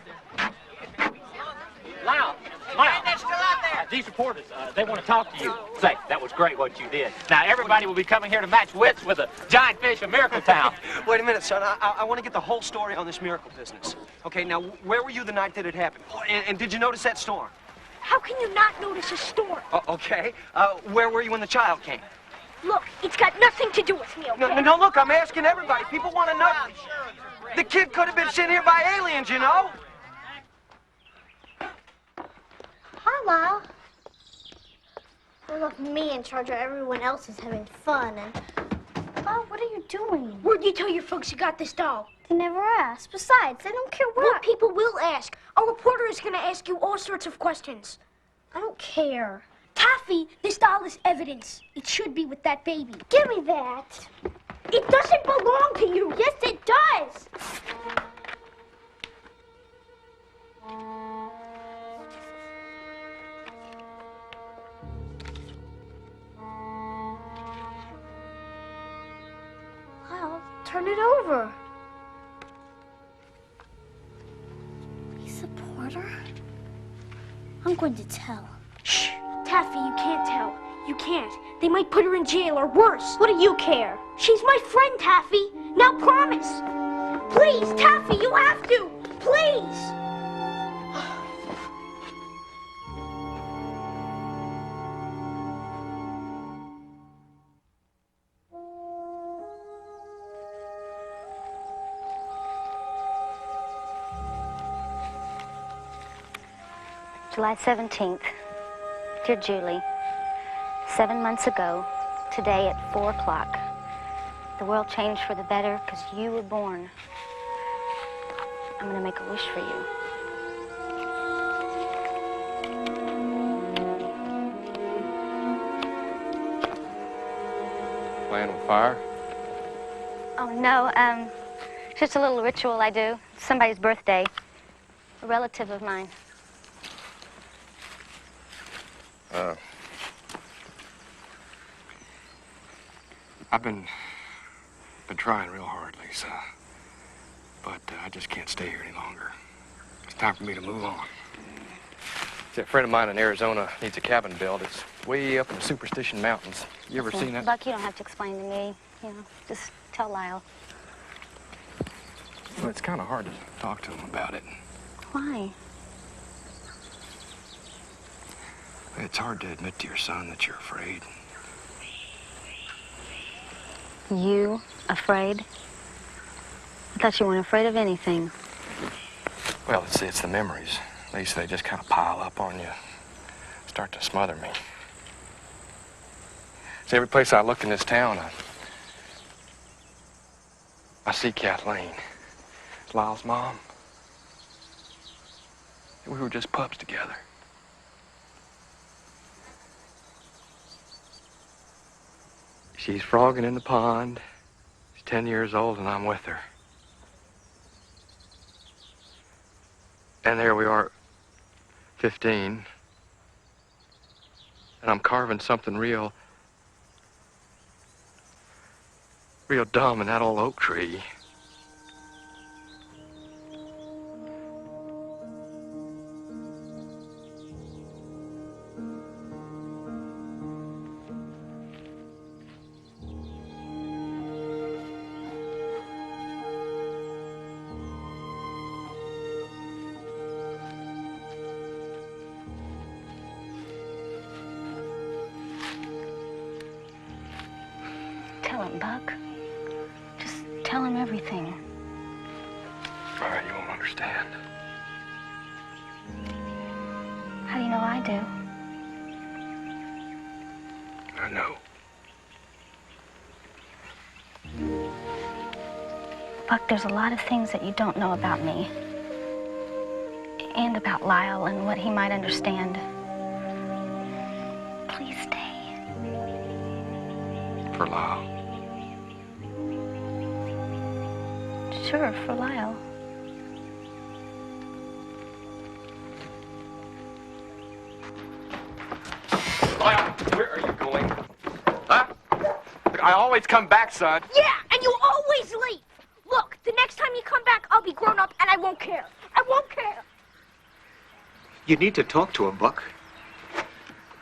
S8: Lyle, these reporters, they want to talk to you. Say, that was great what you did. Now, everybody will be coming here to match wits with a giant fish of Miracle Town.
S17: Wait a minute, son. I want to get the whole story on this miracle business. Okay, now, where were you the night that it happened? And did you notice that storm?
S2: How can you not notice a storm?
S17: Okay. Where were you when the child came?
S2: Look, it's got nothing to do with me, okay?
S17: No, look, I'm asking everybody. People want to know. The kid could have been sent here by aliens, you know?
S2: Hi, Lyle. They left me in charge of everyone else is having fun, and...
S1: Oh, what are you doing?
S2: Where'd you tell your folks you got this doll?
S1: They never asked. Besides, they don't care
S2: Well, people will ask. A reporter is gonna ask you all sorts of questions.
S1: I don't care.
S2: Taffy, this doll is evidence. It should be with that baby.
S1: Give me that.
S2: It doesn't belong to you.
S1: Yes, it does. Well, turn it over. Lisa Porter? I'm going to tell.
S2: Shh. Taffy, you can't tell. You can't. They might put her in jail or worse. What do you care? She's my friend, Taffy. Now promise. Please, Taffy, you have to. Please.
S1: July 17th. Dear Julie, 7 months ago, today at 4 o'clock, the world changed for the better because you were born. I'm going to make a wish for you.
S10: Playing with fire?
S1: Oh, no, it's just a little ritual I do. It's somebody's birthday. A relative of mine.
S10: I've been trying real hard, Lisa. But I just can't stay here any longer. It's time for me to move on. See, a friend of mine in Arizona needs a cabin built. It's way up in the Superstition Mountains. You ever seen that?
S1: Buck, you don't have to explain to me. You know, just tell Lyle.
S10: Well, it's kind of hard to talk to him about it.
S1: Why?
S10: It's hard to admit to your son that you're afraid.
S1: You afraid? I thought you weren't afraid of anything.
S10: Well, it's the memories. At least they just kind of pile up on you, start to smother me. See, every place I look in this town, I see Kathleen, Lyle's mom. We were just pups together. She's frogging in the pond. She's 10 years old, and I'm with her. And there we are, 15. And I'm carving something real dumb in that old oak tree.
S1: Tell him, Buck. Just tell him everything.
S10: All right, you won't understand.
S1: How do you know I do?
S10: I know.
S1: Buck, there's a lot of things that you don't know about me. And about Lyle and what he might understand. Please stay.
S10: For Lyle.
S1: Sure, for Lyle.
S10: Lyle, where are you going? Huh? I always come back, son.
S2: Yeah, and you always leave. Look, the next time you come back, I'll be grown up and I won't care. I won't care.
S7: You need to talk to him, Buck.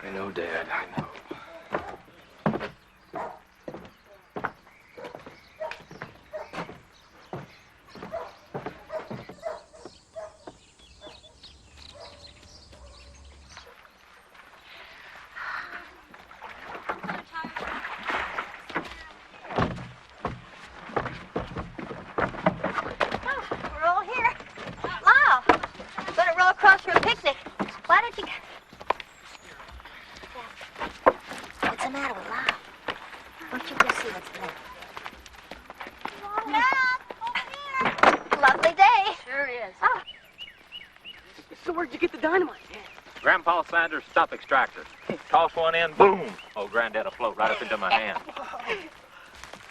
S10: I know, Dad, I know.
S6: We're all here. Lyle, gonna roll across for a picnic. Why don't you... What's the matter with Lyle? Won't you go see what's the matter? Lovely day.
S1: Sure is.
S6: Oh.
S17: So where'd you get the dynamite?
S8: Grandpa Sanders' stump extractor. Toss one in, boom. Oh, Granddad will float right up into my hand.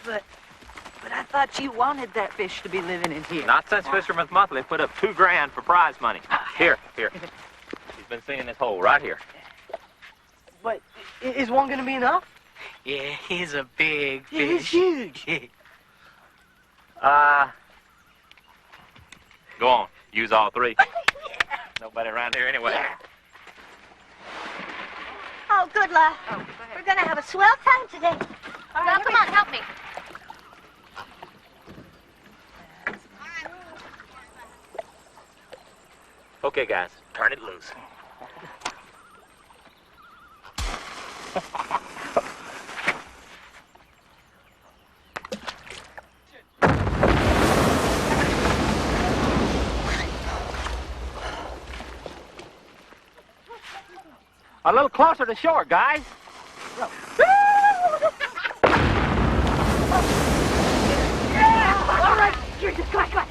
S9: But I thought you wanted that fish to be living in here.
S8: Not since Fisherman's Monthly put up $2 grand for prize money. Here. He's been seeing this hole right here.
S17: But is one gonna be enough?
S3: Yeah, he's a big fish.
S17: He's huge.
S8: Go on, use all three. Nobody around here anyway.
S6: Oh, good luck. We're gonna have a swell time today.
S1: Now, come on, help me.
S8: Okay, guys, turn it loose.
S7: A little closer to shore, guys.
S2: All right, here, just come on.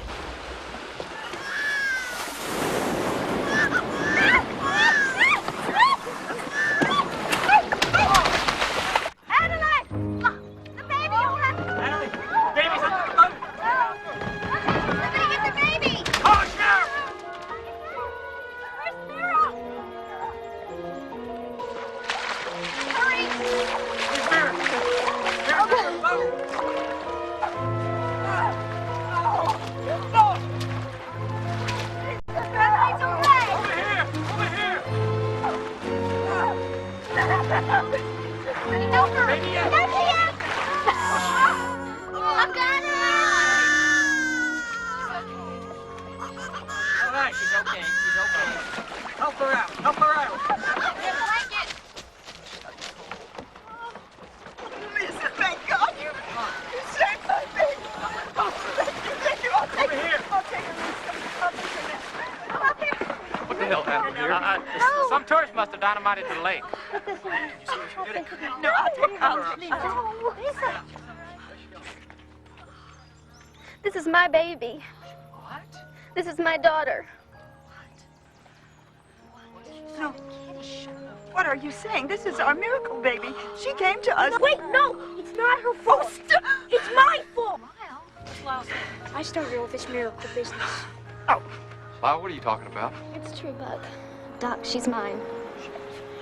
S3: she's okay. She's okay. Help her out. Help her out.
S5: Lisa, thank God you saved my baby. Oh, thank you. I'll take her. Here. I'll take her, Lisa. I'll take her now. Come up here.
S10: What the hell happened here?
S8: Some tourist must have dynamited the lake.
S5: No, I'll take her.
S2: Lisa. This is my baby.
S3: What?
S2: This is my daughter.
S5: No. What are you saying? This is our miracle baby. She came to us.
S2: Wait, no! It's not her fault. It's my fault. I started all this miracle business.
S10: Lyle, what are you talking about?
S1: It's true, Buck. Doc, she's mine.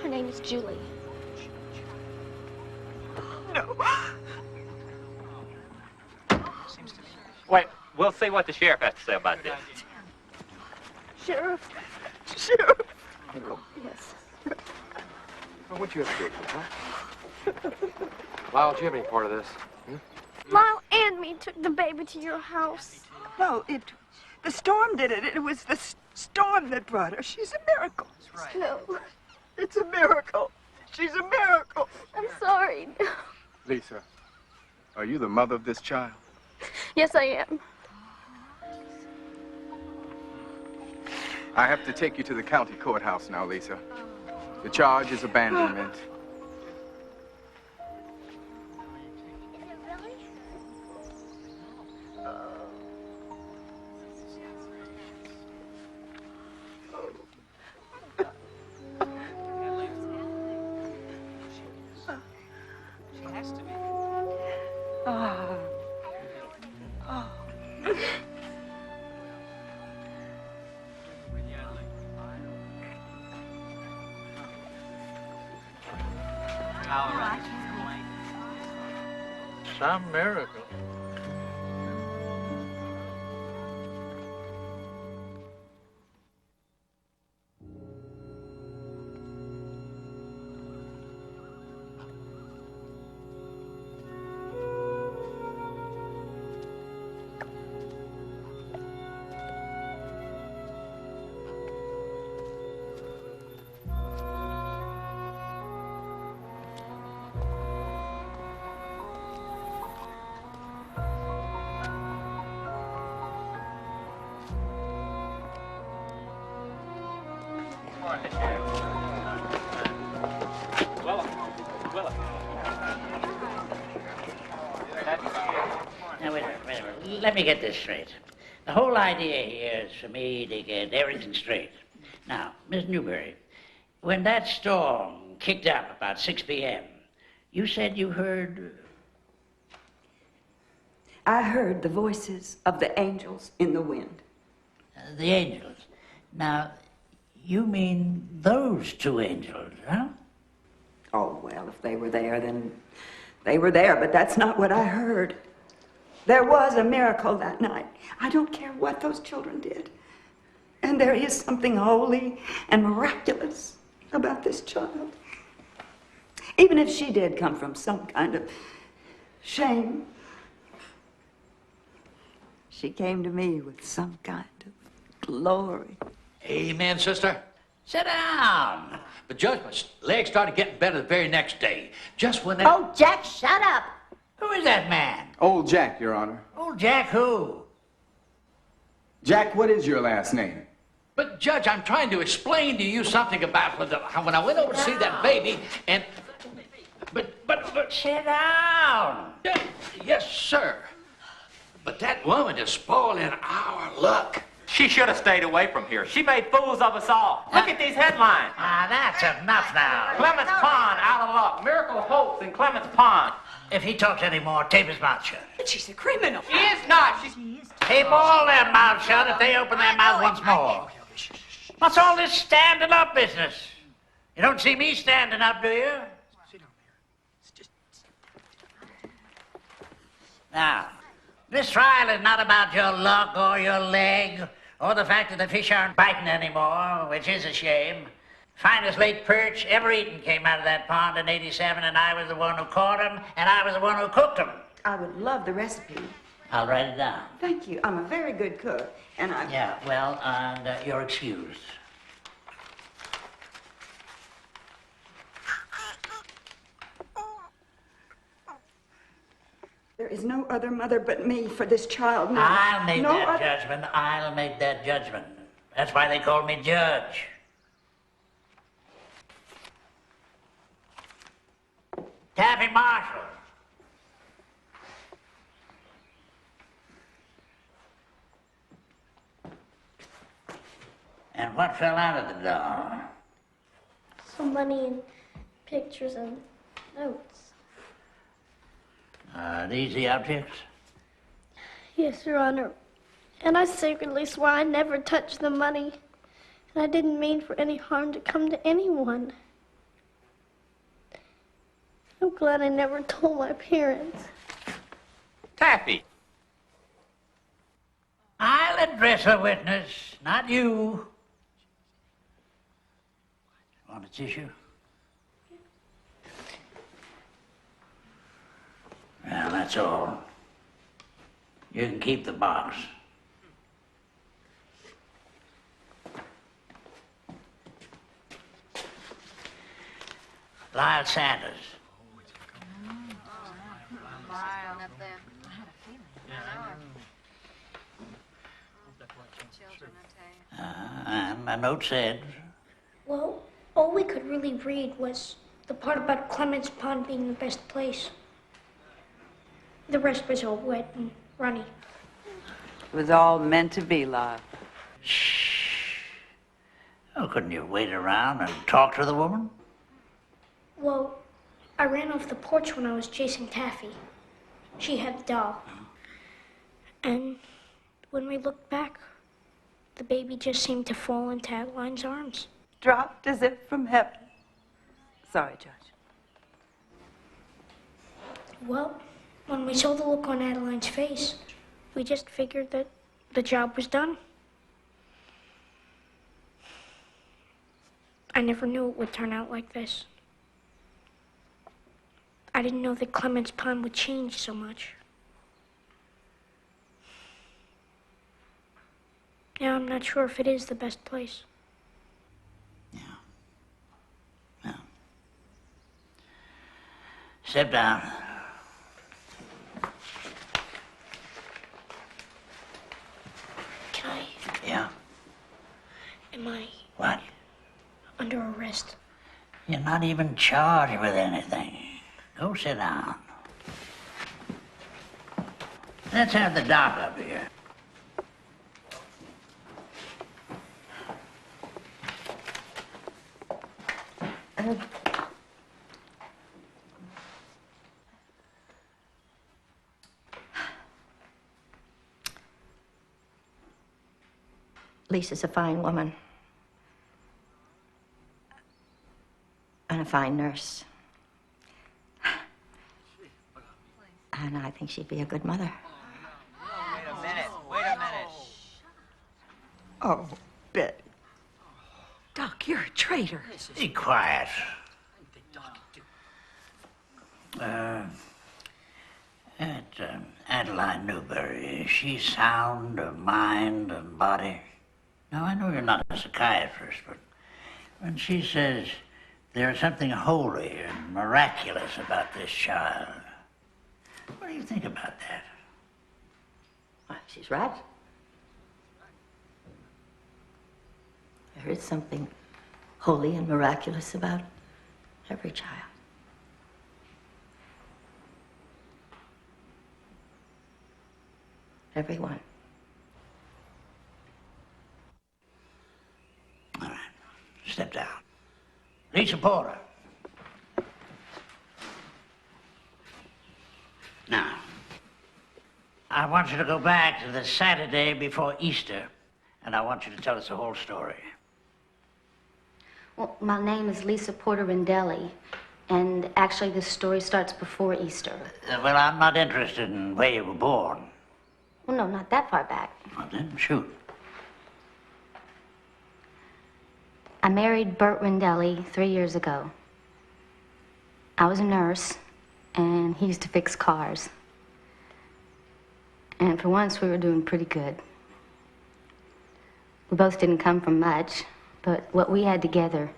S1: Her name is Julie.
S5: No.
S8: Wait, we'll see what the sheriff has to say about this.
S2: Sheriff.
S5: Sheriff.
S2: Yes.
S10: Well, what you have to do, huh? Lyle, do you have any part of this?
S2: Lyle and me took the baby to your house.
S5: No, the storm did it. It was the storm that brought her. She's a miracle.
S3: That's right.
S2: No.
S5: It's a miracle. She's a miracle.
S2: I'm sorry.
S14: Lisa, are you the mother of this child?
S2: Yes, I am.
S14: I have to take you to the county courthouse now, Lisa. The charge is abandonment.
S3: She has to be.
S5: Oh.
S4: Some miracle.
S18: Now, wait a minute. Let me get this straight. The whole idea here is for me to get everything straight. Now, Miss Newberry, when that storm kicked up about 6 p.m., you said you heard...
S9: I heard the voices of the angels in the wind.
S18: The angels. Now, you mean those two angels, huh?
S9: Oh, well, if they were there, then they were there, but that's not what I heard. There was a miracle that night. I don't care what those children did. And there is something holy and miraculous about this child. Even if she did come from some kind of shame, she came to me with some kind of glory.
S4: Amen, sister. Sit down. The judge's leg started getting better the very next day. Just when they...
S6: Oh, Jack, shut up.
S18: Who is that man?
S14: Old Jack, Your Honor.
S18: Old Jack who?
S14: Jack, what is your last name?
S4: But, Judge, I'm trying to explain to you something about when I went over to see that baby and... But...
S18: Sit down.
S4: Yes, sir. But that woman is spoiling our luck.
S8: She should have stayed away from here. She made fools of us all. Look at these headlines.
S18: That's enough now.
S8: Clements Pond out of luck. Miracle hopes in Clements Pond.
S18: If he talks any more, tape his mouth shut.
S9: But she's a criminal.
S8: She is not. She's...
S18: Keep all their mouths shut if they open their mouth once more. What's all this standing up business? You don't see me standing up, do you? Now, this trial is not about your luck or your leg or the fact that the fish aren't biting anymore, which is a shame. Finest lake perch ever eaten came out of that pond in '87, and I was the one who caught them, and I was the one who cooked them.
S9: I would love the recipe.
S18: I'll write it down.
S9: Thank you. I'm a very good cook, and I...
S18: Yeah, well, and you're excused.
S9: There is no other mother but me for this child. No,
S18: I'll make
S9: no
S18: that
S9: other...
S18: judgment. I'll make that judgment. That's why they call me judge. Taffy Marshall. And what fell out of the doll?
S2: Some money and pictures and notes.
S18: Are these the objects?
S2: Yes, Your Honor. And I secretly swore I'd never touch the money. And I didn't mean for any harm to come to anyone. I'm glad I never told my parents.
S8: Taffy!
S18: I'll address a witness, not you. Want a tissue? Well, that's all. You can keep the box. Lyle Sanders. And my note said,
S2: Well, all we could really read was the part about Clements Pond being the best place. The rest was all wet and runny.
S9: It was all meant to be, Lyle.
S18: oh, couldn't you wait around and talk to the woman?
S2: Well, I ran off the porch when I was chasing Taffy. She had the doll. And when we looked back, the baby just seemed to fall into Adeline's arms.
S9: Dropped as if from heaven. Sorry, Judge.
S2: Well, when we saw the look on Adeline's face, we just figured that the job was done. I never knew it would turn out like this. I didn't know that Clements Pond would change so much. Now I'm not sure if it is the best place.
S18: Step down.
S2: Can I?
S18: Yeah.
S2: Am I
S18: What?
S2: under arrest?
S18: You're not even charged with anything. Go sit down. Let's have the doc up here.
S6: Lisa's a fine woman. And a fine nurse. And I think she'd be a good mother.
S8: Wait a minute.
S9: Oh, Betty. Doc, you're a traitor.
S18: Be quiet. Adeline Newberry, is she sound of mind and body? Now, I know you're not a psychiatrist, but when she says there's something holy and miraculous about this child, what do you think about that?
S6: Well, she's right. There is something holy and miraculous about every child. Everyone.
S18: All right, step down. Lisa Porter. Now, I want you to go back to the Saturday before Easter, and I want you to tell us the whole story.
S1: Well, my name is Lisa Porter Rendelli, and actually this story starts before Easter.
S18: Well, I'm not interested in where you were born.
S1: Well, no, not that far back.
S18: Well, then, shoot.
S1: I married Bert Rendelli 3 years ago. I was a nurse, and he used to fix cars. And for once, we were doing pretty good. We both didn't come from much, but what we had together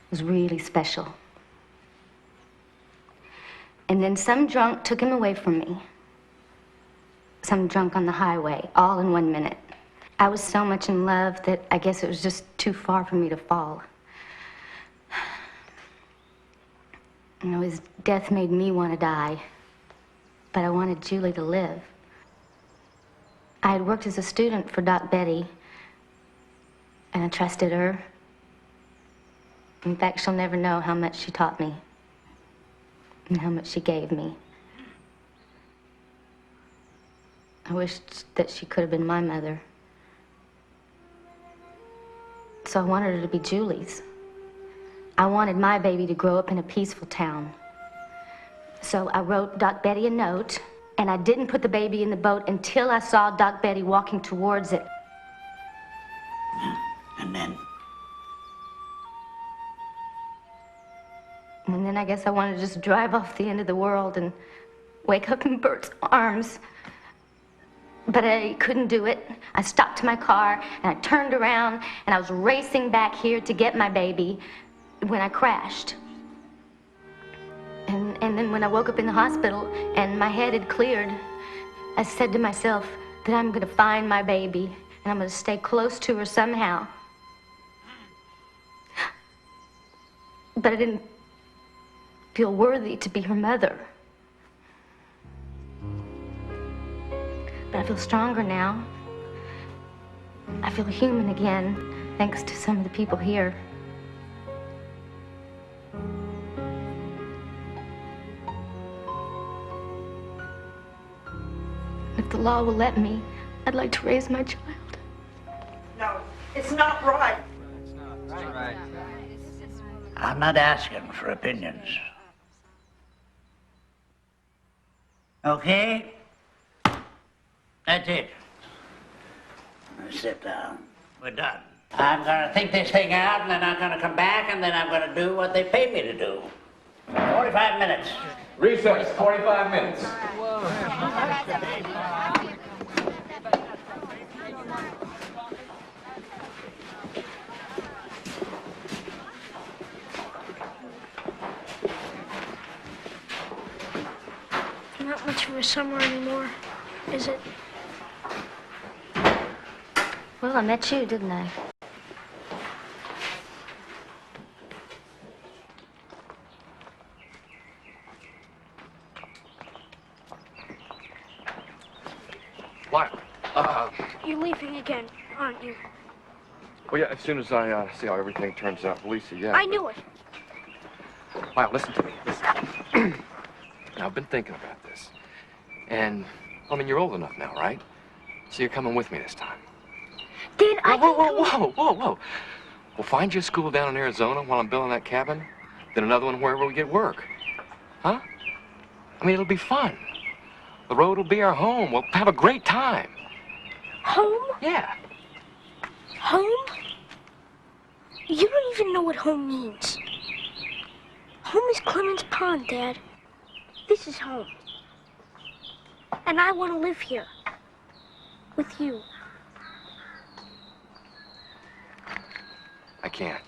S1: was really special. And then some drunk took him away from me. Some drunk on the highway, all in 1 minute. I was so much in love that I guess it was just too far for me to fall. You know, his death made me want to die, but I wanted Julie to live. I had worked as a student for Doc Betty, and I trusted her. In fact, she'll never know how much she taught me and how much she gave me. I wished that she could have been my mother. So I wanted her to be Julie's. I wanted my baby to grow up in a peaceful town. So I wrote Doc Betty a note, and I didn't put the baby in the boat until I saw Doc Betty walking towards it.
S18: And then?
S1: And then I guess I wanted to just drive off the end of the world and wake up in Bert's arms. But I couldn't do it. I stopped my car, and I turned around, and I was racing back here to get my baby when I crashed. And then when I woke up in the hospital and my head had cleared, I said to myself that I'm going to find my baby, and I'm going to stay close to her somehow. But I didn't feel worthy to be her mother. But I feel stronger now. I feel human again, thanks to some of the people here. If the law will let me, I'd like to raise my child.
S5: No, it's not right.
S18: I'm not asking for opinions. Okay? That's it. Now sit down. We're done. I'm gonna think this thing out, and then I'm gonna come back, and then I'm gonna do what they pay me to do. 45 minutes.
S10: Recess, 45 minutes.
S2: Not much of a summer anymore, is it?
S1: Well, I met you, didn't I?
S10: Lyle,
S2: You're leaving again, aren't you?
S10: well, yeah, as soon as I see how everything turns out, Lisa, yeah.
S2: I knew it.
S10: Lyle, listen to me, listen. Now, I've been thinking about this. And, I mean, you're old enough now, right? So you're coming with me this time.
S2: Dad,
S10: Whoa. We'll find you a school down in Arizona while I'm building that cabin, then another one wherever we get work. Huh? I mean, it'll be fun. The road will be our home. We'll have a great time.
S2: Home?
S10: Yeah.
S2: Home? You don't even know what home means. Home is Clemens Pond, Dad. This is home. And I want to live here. With you.
S10: I can't.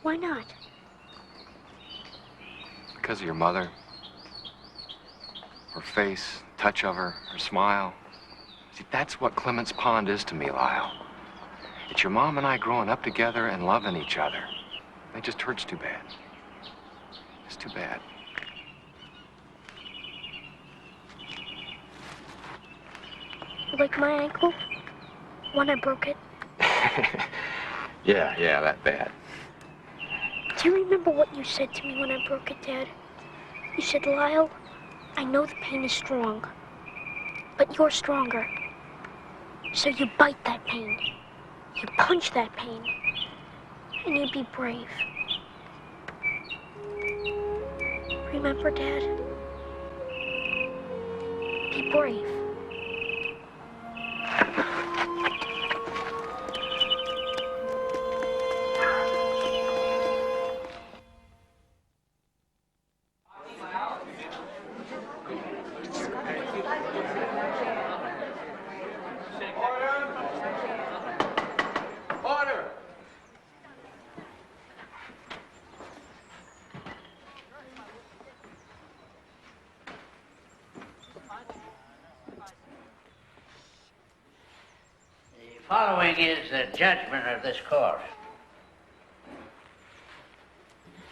S2: Why not?
S10: Because of your mother. Her face, touch of her, her smile. See, that's what Clemens Pond is to me, Lyle. It's your mom and I growing up together and loving each other. It just hurts too bad. It's too bad.
S2: Like my ankle? When I broke it?
S10: Yeah, that bad.
S2: Do you remember what you said to me when I broke it, Dad? You said, Lyle, I know the pain is strong, but you're stronger. So you bite that pain. You punch that pain. And you be brave. Remember, Dad? Be brave.
S18: Following is the judgment of this court.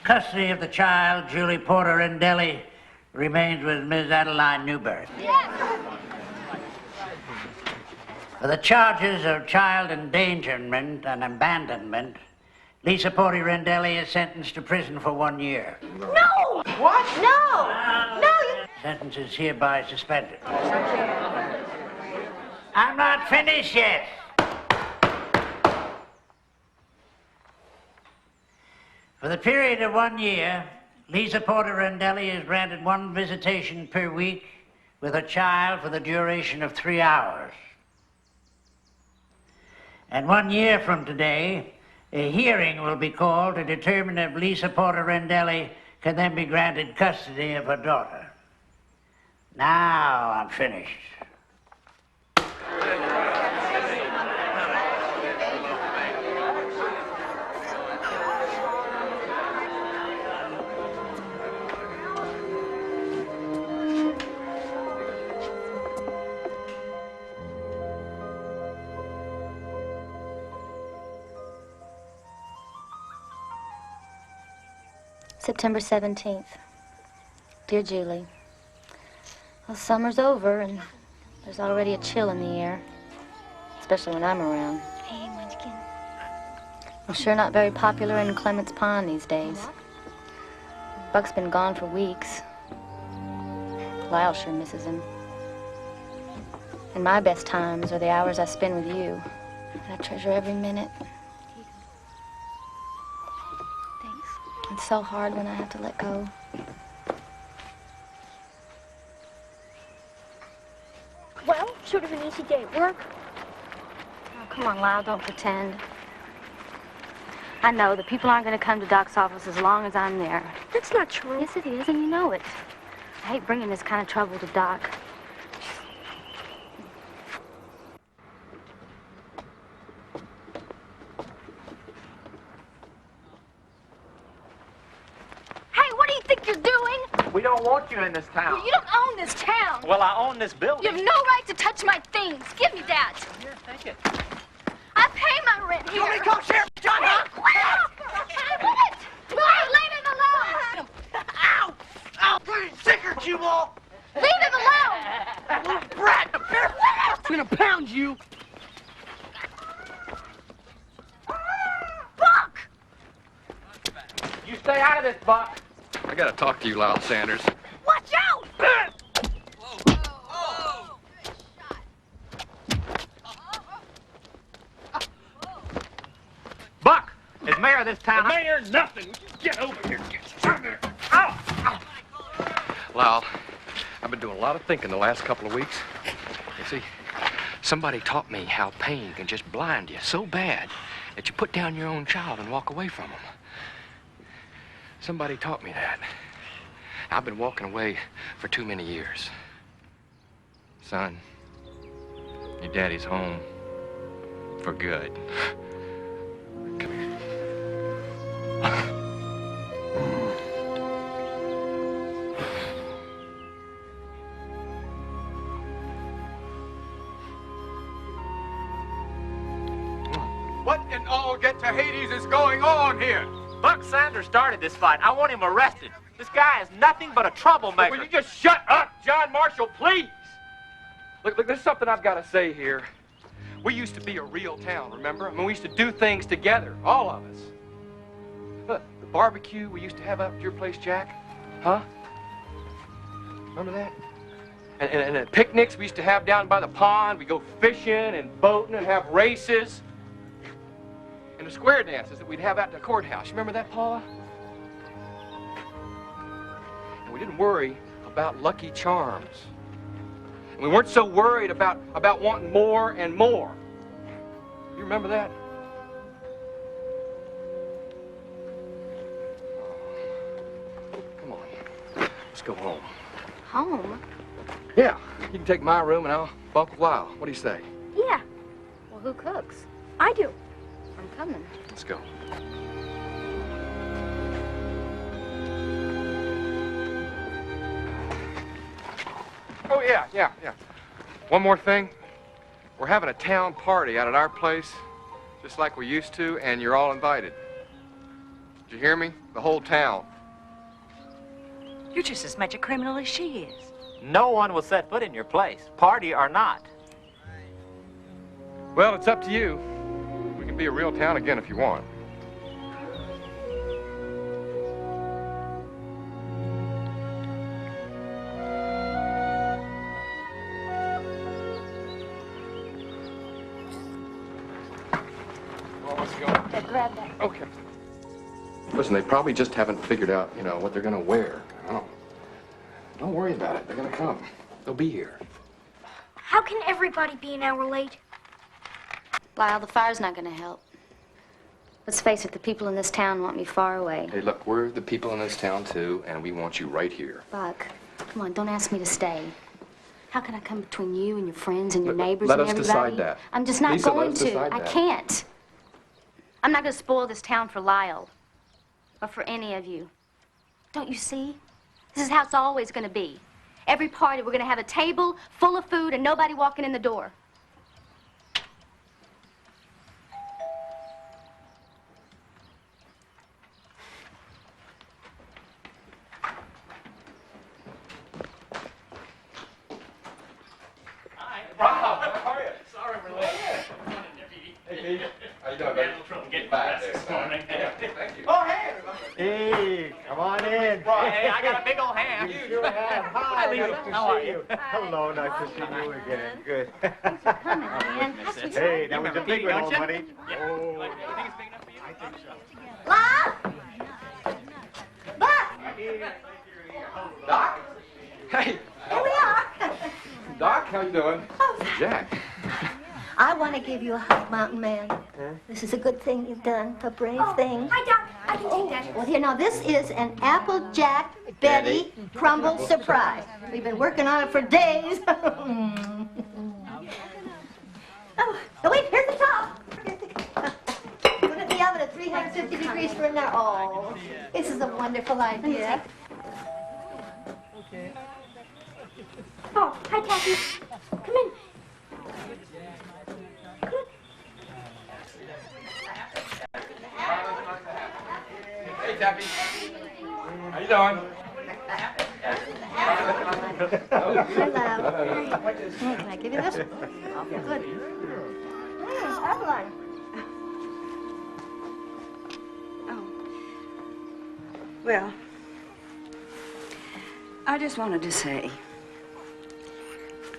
S18: Custody of the child, Julie Porter Rendelli, remains with Ms. Adeline Newberry. For the charges of child endangerment and abandonment, Lisa Porter Rendelli is sentenced to prison for 1 year.
S2: No!
S3: What?
S2: No! No, you...
S18: Sentence is hereby suspended. I'm not finished yet. For the period of 1 year, Lisa Porter Rendelli is granted 1 visitation per week with a child for the duration of 3 hours. And 1 year from today, a hearing will be called to determine if Lisa Porter Rendelli can then be granted custody of her daughter. Now I'm finished.
S1: September 17th. Dear Julie, well, summer's over and there's already a chill in the air, especially when I'm around.
S2: Hey, Munchkin.
S1: I'm sure not very popular in Clements Pond these days. Buck's been gone for weeks. Lyle sure misses him. And my best times are the hours I spend with you. And I treasure every minute. It's so hard when I have to let go.
S2: Well, sort of an easy day at work.
S1: Oh, come on, Lyle, don't pretend. I know that people aren't going to come to Doc's office as long as I'm there.
S2: That's not true.
S1: Yes, it is, and you know it. I hate bringing this kind of trouble to Doc.
S3: We don't want you in this town.
S1: You don't own this town.
S8: Well, I own this building.
S1: You have no right to touch my things. Give me that.
S8: Here, take it.
S1: I pay my rent here.
S3: You want me to call Sheriff John, huh?
S1: Quit! Leave him alone!
S3: Ow! Ow! Sicker, you all!
S1: Leave him alone!
S3: Little brat! I'm gonna pound you!
S1: Buck!
S3: You stay out of this, Buck.
S10: I gotta talk to you, Lyle Sanders.
S1: Watch out!
S3: Buck is mayor of this town.
S16: The mayor's nothing. Get over here.
S10: Lyle, I've been doing a lot of thinking the last couple of weeks. You see, somebody taught me how pain can just blind you so bad that you put down your own child and walk away from them. Somebody taught me that. I've been walking away for too many years. Son, your daddy's home for good. Come here.
S14: What in all get to Hades is going on here?
S8: Buck Sanders started this fight. I want him arrested. This guy is nothing but a troublemaker.
S10: Will you just shut up, John Marshall, please? Look, there's something I've got to say here. We used to be a real town, remember? I mean, we used to do things together, all of us. Look, the barbecue we used to have up at your place, Jack, huh? Remember that? And the picnics we used to have down by the pond. We'd go fishing and boating and have races. And the square dances that we'd have out at the courthouse. You remember that, Paula? And we didn't worry about Lucky Charms. And we weren't so worried about wanting more and more. You remember that? Come on. Let's go home.
S1: Home?
S10: Yeah. You can take my room and I'll bunk with Lyle. What do you say?
S2: Yeah,
S1: Well, who cooks?
S2: I do.
S1: I'm coming.
S10: Let's go. Oh, yeah. One more thing. We're having a town party out at our place, just like we used to, and you're all invited. Did you hear me? The whole town.
S9: You're just as much a criminal as she is.
S8: No one will set foot in your place, party or not.
S10: Well, it's up to you. We can be a real town again if you want. Well, let's go.
S2: Grab that.
S10: Okay. Listen, they probably just haven't figured out, you know, what they're gonna wear. Don't worry about it. They're gonna come. They'll be here.
S2: How can everybody be an hour late?
S1: Lyle, the fire's not gonna help. Let's face it, the people in this town want me far away.
S10: Hey, look, we're the people in this town, too, and we want you right here.
S1: Buck, come on, don't ask me to stay. How can I come between you and your friends and your neighbors
S10: Let
S1: and
S10: us
S1: everybody?
S10: decide that.
S1: I'm just not
S10: Lisa, let
S1: going
S10: us
S1: to.
S10: decide
S1: I
S10: that.
S1: can't. I'm not gonna spoil this town for Lyle. Or for any of you. Don't you see? This is how it's always gonna be. Every party, we're gonna have a table full of food and nobody walking in the door.
S3: Rob, how are you? Sorry we're late.
S10: Hey, Pete. How you doing,
S3: Had a little trouble getting back this morning.
S10: Thank you.
S3: Oh, hey, everybody.
S7: Hey, come on in.
S3: Hey, I got a big old hand.
S7: You sure have.
S3: Hi, Lisa.
S7: Nice to
S3: How are
S7: see
S3: you?
S7: Hello, nice to see you again. Good.
S1: Coming, man.
S7: Hey, that was a big one,
S3: don't
S7: old
S3: you?
S7: buddy.
S3: Yeah.
S7: Oh,
S3: You think it's big enough for you? I think so.
S2: Lyle! Buck!
S10: Doc? Hey.
S6: Here we are.
S10: Doc, how you doing? Jack.
S6: I want to give you a hug, Mountain Man. This is a good thing you've done, a brave thing.
S2: Hi, Doc. I can take that.
S6: Well, here, now, this is an Applejack Betty crumble surprise. We've been working on it for days. Oh, wait, here's the top. Put it in the oven at 350 degrees for an hour. Oh, this is a wonderful idea.
S2: Oh, hi, Taffy. Come in.
S10: Hey, Tappy. How you doing?
S6: Hello. Hey, can I give you this? Oh, good. Adeline.
S9: Well, I just wanted to say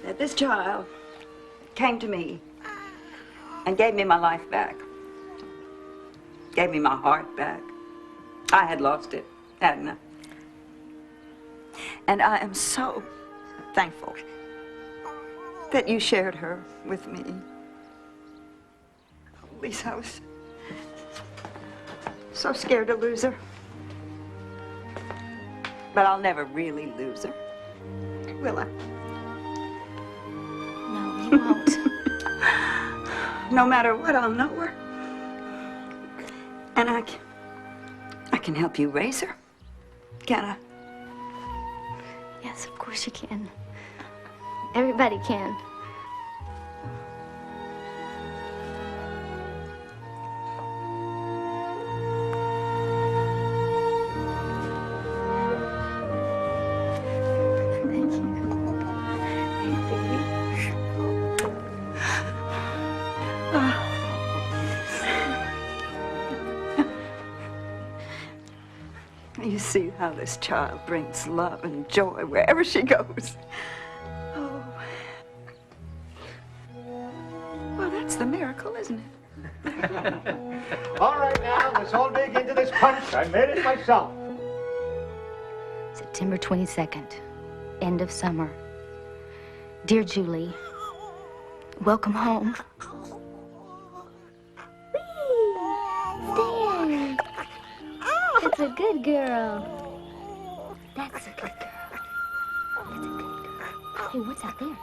S9: that this child came to me and gave me my life back. Gave me my heart back. I had lost it, hadn't I? And I am so thankful that you shared her with me. Lisa, I was so scared to lose her. But I'll never really lose her. Will I?
S1: No, you won't.
S9: No matter what, I'll know her. And I can help you raise her. Can I?
S1: Yes, of course you can. Everybody can. Thank you.
S9: You see how this child brings love and joy wherever she goes. Oh. Well, that's the miracle, isn't it?
S7: all right now, let's all dig into this punch. I made it myself.
S1: September 22nd, end of summer. Dear Julie, welcome home.
S2: There. That's a good girl. That's a good girl. That's a good girl. Hey, what's out there?